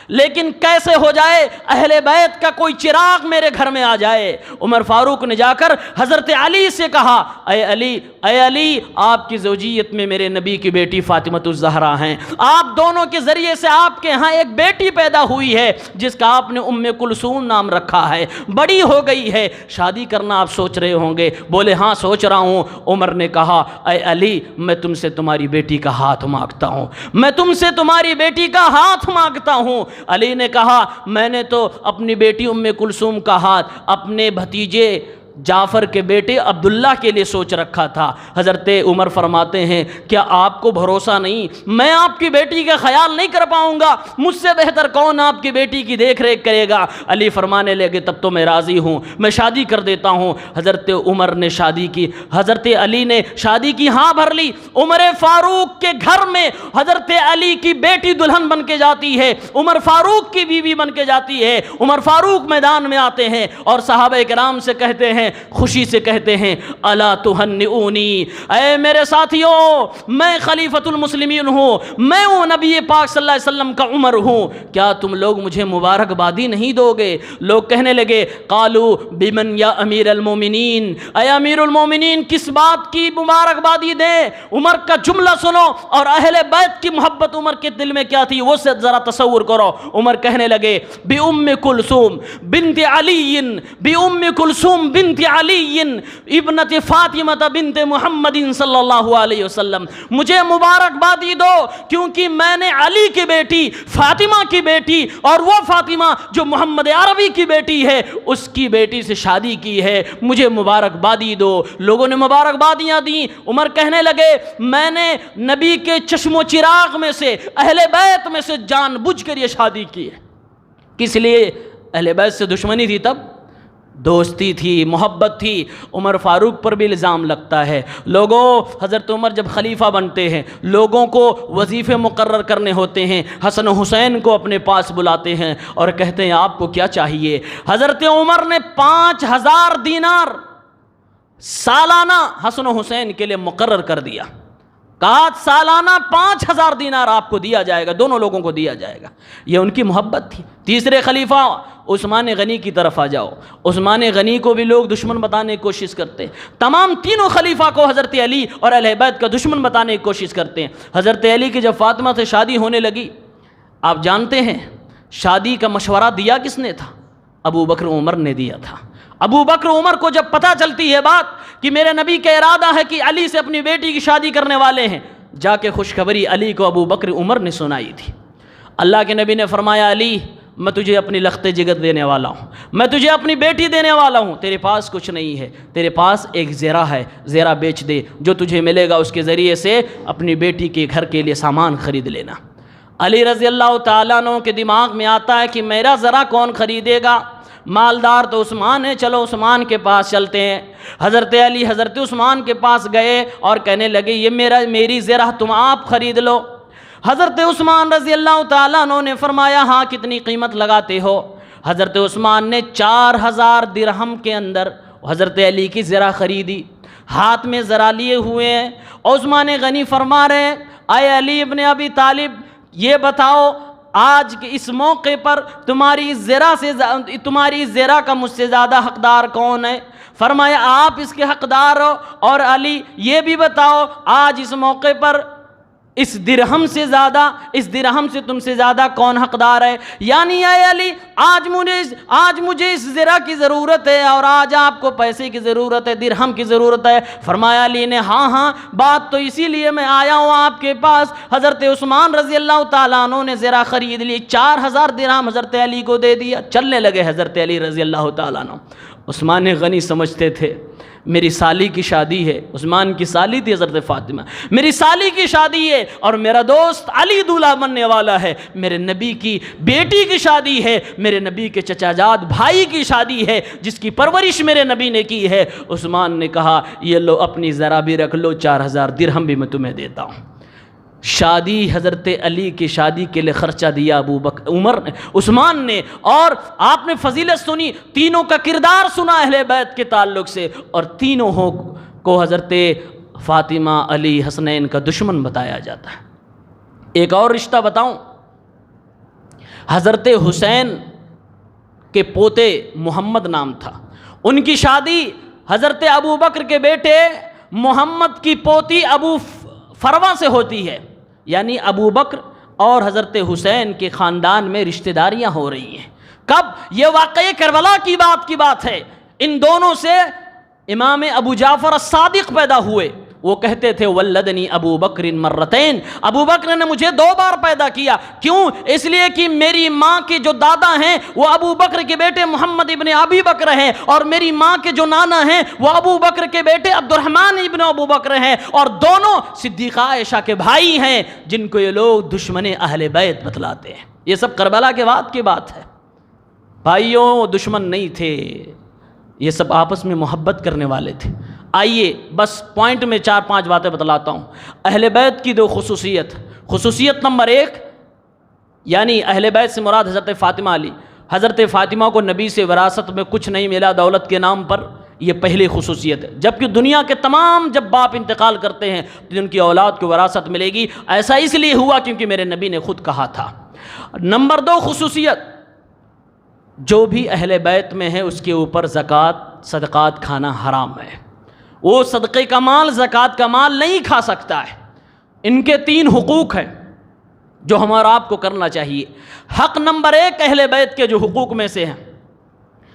لیکن کیسے ہو جائے اہل بیت کا کوئی چراغ میرے گھر میں آ جائے۔ عمر فاروق نے جا کر حضرت علی سے کہا، اے علی آپ کی زوجیت میں میرے نبی کی بیٹی فاطمہ الزہرا ہیں، آپ دونوں کے ذریعے سے آپ کے ہاں ایک بیٹی پیدا ہوئی ہے جس کا آپ نے ام کلثوم نام رکھا ہے، بڑی ہو گئی ہے، شادی کرنا آپ سوچ رہے ہوں گے؟ بولے ہاں سوچ رہا ہوں۔ عمر نے کہا، اے علی میں تم سے تمہاری بیٹی کا ہاتھ مانگتا ہوں، میں تم سے تمہاری بیٹی کا ہاتھ مانگتا ہوں۔ علی نے کہا، میں نے تو اپنی بیٹی ام کلثوم کا ہاتھ اپنے بھتیجے جعفر کے بیٹے عبداللہ کے لیے سوچ رکھا تھا۔ حضرت عمر فرماتے ہیں، کیا آپ کو بھروسہ نہیں میں آپ کی بیٹی کا خیال نہیں کر پاؤں گا؟ مجھ سے بہتر کون آپ کی بیٹی کی دیکھ ریکھ کرے گا؟ علی فرمانے لگے، تب تو میں راضی ہوں، میں شادی کر دیتا ہوں۔ حضرت عمر نے شادی کی، حضرت علی نے شادی کی ہاں بھر لی۔ عمر فاروق کے گھر میں حضرت علی کی بیٹی دلہن بن کے جاتی ہے، عمر فاروق کی بیوی بن کے جاتی ہے۔ عمر فاروق میدان میں آتے ہیں اور صحابہ کرام سے کہتے ہیں، خوشی سے کہتے ہیں، الا تہنئونی، اے میرے ساتھیوں میں خلیفۃ المسلمین ہوں، میں ہوں نبی پاک صلی اللہ علیہ وسلم کا عمر ہوں، کیا تم لوگ مجھے مبارکبادی نہیں دو گے؟ لوگ کہنے لگے، قالوا بمن یا امیر المومنین، اے امیر المومنین کس بات کی مبارکبادی دیں؟ عمر کا جملہ سنو اور اہل بیت کی محبت عمر کے دل میں کیا تھی وہ سے ذرا تصور کرو۔ عمر کہنے لگے، بِأُمِّ کلثوم بنت علی، بِأُمِّ کلثوم بنت علی ابنت فاطمہ بنت محمد صلی اللہ علیہ وسلم، مجھے مبارکبادی دو کیونکہ میں نے علی کی بیٹی فاطمہ کی بیٹی، اور وہ فاطمہ جو محمد عربی کی بیٹی ہے اس کی بیٹی سے شادی کی ہے، مجھے مبارکبادی دو۔ لوگوں نے مبارکبادیاں دیں۔ عمر کہنے لگے، میں نے نبی کے چشم و چراغ میں سے، اہل بیت میں سے جان بوجھ کر یہ شادی کی ہے۔ کس لیے؟ اہل بیت سے دشمنی تھی تب، دوستی تھی، محبت تھی۔ عمر فاروق پر بھی الزام لگتا ہے، لوگوں حضرت عمر جب خلیفہ بنتے ہیں، لوگوں کو وظیفے مقرر کرنے ہوتے ہیں، حسن و حسین کو اپنے پاس بلاتے ہیں اور کہتے ہیں آپ کو کیا چاہیے؟ حضرت عمر نے 5000 دینار سالانہ حسن و حسین کے لیے مقرر کر دیا، کہا سالانہ 5000 دینار آپ کو دیا جائے گا، دونوں لوگوں کو دیا جائے گا۔ یہ ان کی محبت تھی۔ تیسرے خلیفہ عثمان غنی کی طرف آ جاؤ، عثمان غنی کو بھی لوگ دشمن بتانے کی کوشش کرتے ہیں۔ تمام تینوں خلیفہ کو حضرت علی اور اہل بیت کا دشمن بتانے کی کوشش کرتے ہیں۔ حضرت علی کی جب فاطمہ سے شادی ہونے لگی، آپ جانتے ہیں شادی کا مشورہ دیا کس نے تھا؟ ابو بکر عمر نے دیا تھا۔ ابو بکر عمر کو جب پتہ چلتی ہے بات کہ میرے نبی کا ارادہ ہے کہ علی سے اپنی بیٹی کی شادی کرنے والے ہیں، جا کے خوشخبری علی کو ابو بکر عمر نے سنائی تھی۔ اللہ کے نبی نے فرمایا علی میں تجھے اپنی لخت جگر دینے والا ہوں، میں تجھے اپنی بیٹی دینے والا ہوں، تیرے پاس کچھ نہیں ہے، تیرے پاس ایک زیرہ ہے، زیرہ بیچ دے، جو تجھے ملے گا اس کے ذریعے سے اپنی بیٹی کے گھر کے لیے سامان خرید لینا۔ علی رضی اللہ تعالیٰ عنہ کے دماغ میں آتا ہے کہ میرا زرہ کون خریدے گا؟ مالدار تو عثمان ہے، چلو عثمان کے پاس چلتے ہیں۔ حضرت علی حضرت عثمان کے پاس گئے اور کہنے لگے یہ میری زرہ تم آپ خرید لو۔ حضرت عثمان رضی اللہ تعالیٰ عنہ نے فرمایا ہاں کتنی قیمت لگاتے ہو؟ حضرت عثمان نے 4000 درہم کے اندر حضرت علی کی زرہ خریدی، ہاتھ میں زرہ لیے ہوئے ہیں۔ عثمان غنی فرما رہے ہیں اے علی ابن ابی طالب یہ بتاؤ آج کے اس موقع پر تمہاری زرہ کا مجھ سے زیادہ حقدار کون ہے؟ فرمایا آپ اس کے حقدار ہو، اور علی یہ بھی بتاؤ آج اس موقع پر اس درہم سے تم سے زیادہ کون حقدار ہے؟ یعنی اے علی آج مجھے اس زرہ کی ضرورت ہے اور آج آپ کو پیسے کی ضرورت ہے، درہم کی ضرورت ہے۔ فرمایا علی نے ہاں بات تو اسی لیے میں آیا ہوں آپ کے پاس۔ حضرت عثمان رضی اللہ تعالیٰ عنہ نے زرہ خرید لی، 4000 درہم حضرت علی کو دے دیا، چلنے لگے حضرت علی رضی اللہ تعالیٰ عنہ۔ عثمان غنی سمجھتے تھے میری سالی کی شادی ہے، عثمان کی سالی تھی حضرت فاطمہ، میری سالی کی شادی ہے اور میرا دوست علی دولہا بننے والا ہے، میرے نبی کی بیٹی کی شادی ہے، میرے نبی کے چچا جاد بھائی کی شادی ہے جس کی پرورش میرے نبی نے کی ہے۔ عثمان نے کہا یہ لو اپنی ذرا بھی رکھ لو، 4000 درہم بھی میں تمہیں دیتا ہوں۔ شادی حضرت علی کی شادی کے لیے خرچہ دیا عثمان نے، اور آپ نے فضیلت سنی، تینوں کا کردار سنا اہل بیت کے تعلق سے، اور تینوں کو حضرت فاطمہ علی حسنین کا دشمن بتایا جاتا ہے۔ ایک اور رشتہ بتاؤں، حضرت حسین کے پوتے محمد نام تھا، ان کی شادی حضرت ابو بکر کے بیٹے محمد کی پوتی ابو فروا سے ہوتی ہے، یعنی ابو بکر اور حضرت حسین کے خاندان میں رشتہ داریاں ہو رہی ہیں۔ کب؟ یہ واقعہ کربلا کی بات ہے۔ ان دونوں سے امام ابو جعفر الصادق پیدا ہوئے، وہ کہتے تھے ولدنی ابو بکر مرتین، ابو بکر نے مجھے 2 بار پیدا کیا۔ کیوں؟ اس لیے کہ میری ماں کے جو دادا ہیں وہ ابو بکر کے بیٹے محمد ابن ابی بکر ہیں، اور میری ماں کے جو نانا ہیں وہ ابو بکر کے بیٹے عبد الرحمن ابن ابو بکر ہیں، اور دونوں صدیقہ عائشہ کے بھائی ہیں جن کو یہ لوگ دشمن اہل بیت بتلاتے ہیں۔ یہ سب کربلا کے بعد کی بات ہے۔ بھائیوں دشمن نہیں تھے، یہ سب آپس میں محبت کرنے والے تھے۔ آئیے بس پوائنٹ میں 4-5 باتیں بتلاتا ہوں۔ اہل بیت کی 2 خصوصیت نمبر 1، یعنی اہل بیت سے مراد حضرت فاطمہ علی۔ حضرت فاطمہ کو نبی سے وراثت میں کچھ نہیں ملا دولت کے نام پر، یہ پہلی خصوصیت ہے، جبکہ دنیا کے تمام جب باپ انتقال کرتے ہیں تو ان کی اولاد کو وراثت ملے گی، ایسا اس لیے ہوا کیونکہ میرے نبی نے خود کہا تھا۔ نمبر 2 خصوصیت، جو بھی اہل بیت میں ہے اس کے اوپر زکوٰۃ صدقات کھانا حرام ہے، وہ صدقے کا مال زکوٰۃ کا مال نہیں کھا سکتا ہے۔ ان کے 3 حقوق ہیں جو ہمارا آپ کو کرنا چاہیے۔ حق نمبر 1 اہل بیت کے جو حقوق میں سے ہیں،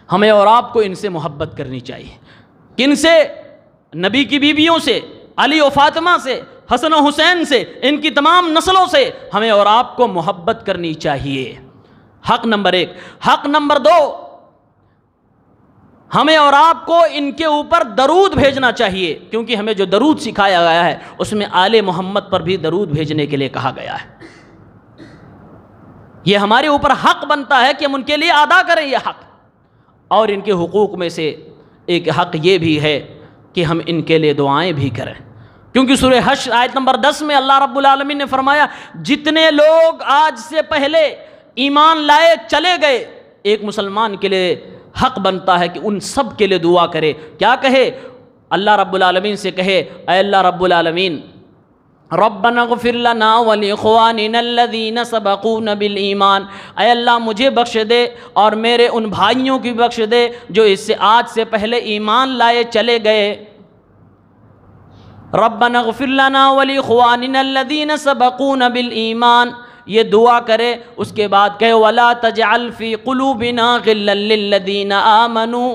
ہمیں اور آپ کو ان سے محبت کرنی چاہیے۔ کن سے؟ نبی کی بیویوں سے، علی و فاطمہ سے، حسن و حسین سے، ان کی تمام نسلوں سے ہمیں اور آپ کو محبت کرنی چاہیے۔ حق نمبر 1۔ حق نمبر 2، ہمیں اور آپ کو ان کے اوپر درود بھیجنا چاہیے، کیونکہ ہمیں جو درود سکھایا گیا ہے اس میں آل محمد پر بھی درود بھیجنے کے لیے کہا گیا ہے۔ یہ ہمارے اوپر حق بنتا ہے کہ ہم ان کے لیے ادا کریں یہ حق۔ اور ان کے حقوق میں سے ایک حق یہ بھی ہے کہ ہم ان کے لیے دعائیں بھی کریں، کیونکہ سورہ حشر آیت نمبر 10 میں اللہ رب العالمین نے فرمایا جتنے لوگ آج سے پہلے ایمان لائے چلے گئے، ایک مسلمان کے لیے حق بنتا ہے کہ ان سب کے لیے دعا کرے۔ کیا کہے؟ اللہ رب العالمین سے کہے اے اللہ رب العالمین ربنا اغفر لنا ولاخواننا الذین سبقونا بالایمان، اے اللہ مجھے بخش دے اور میرے ان بھائیوں کی بخش دے جو اس سے آج سے پہلے ایمان لائے چلے گئے۔ ربنا اغفر لنا ولاخواننا الذین سبقونا بالایمان، یہ دعا کرے، اس کے بعد کہے ولا تجعل فی قلوبنا غلا للذین آمنوا،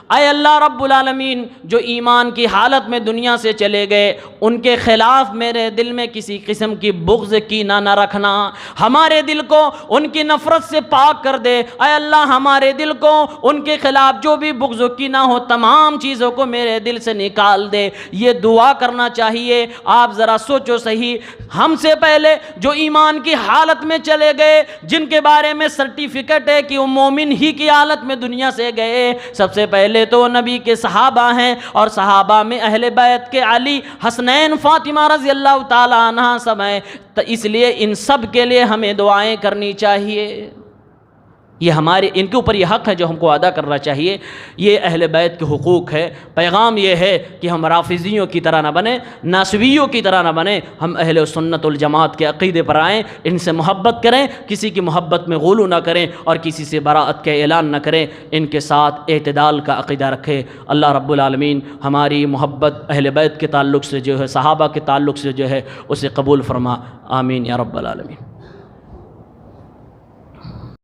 اے اللہ رب العالمین جو ایمان کی حالت میں دنیا سے چلے گئے ان کے خلاف میرے دل میں کسی قسم کی بغض کینہ نہ رکھنا، ہمارے دل کو ان کی نفرت سے پاک کر دے، اے اللہ ہمارے دل کو ان کے خلاف جو بھی بغض و کینہ ہو تمام چیزوں کو میرے دل سے نکال دے۔ یہ دعا کرنا چاہیے۔ آپ ذرا سوچو صحیح، ہم سے پہلے جو ایمان کی حالت میں چلے گئے، جن کے بارے میں سرٹیفکیٹ ہے کہ وہ مومن ہی کی حالت میں دنیا سے گئے، سب سے پہلے تو نبی کے صحابہ ہیں، اور صحابہ میں اہل بیت کے علی، حسنین، فاطمہ رضی اللہ تعالی عنہ سب ہیں، تو اس لیے ان سب کے لیے ہمیں دعائیں کرنی چاہیے۔ یہ ہمارے ان کے اوپر یہ حق ہے جو ہم کو ادا کرنا چاہیے۔ یہ اہل بیت کے حقوق ہے۔ پیغام یہ ہے کہ ہم رافضیوں کی طرح نہ بنیں، ناصبیوں کی طرح نہ بنیں، ہم اہل سنت الجماعت کے عقیدے پر آئیں، ان سے محبت کریں، کسی کی محبت میں غلو نہ کریں اور کسی سے براءت کا اعلان نہ کریں، ان کے ساتھ اعتدال کا عقیدہ رکھیں۔ اللہ رب العالمین ہماری محبت اہل بیت کے تعلق سے جو ہے، صحابہ کے تعلق سے جو ہے، اسے قبول فرما، آمین یا رب العالمین۔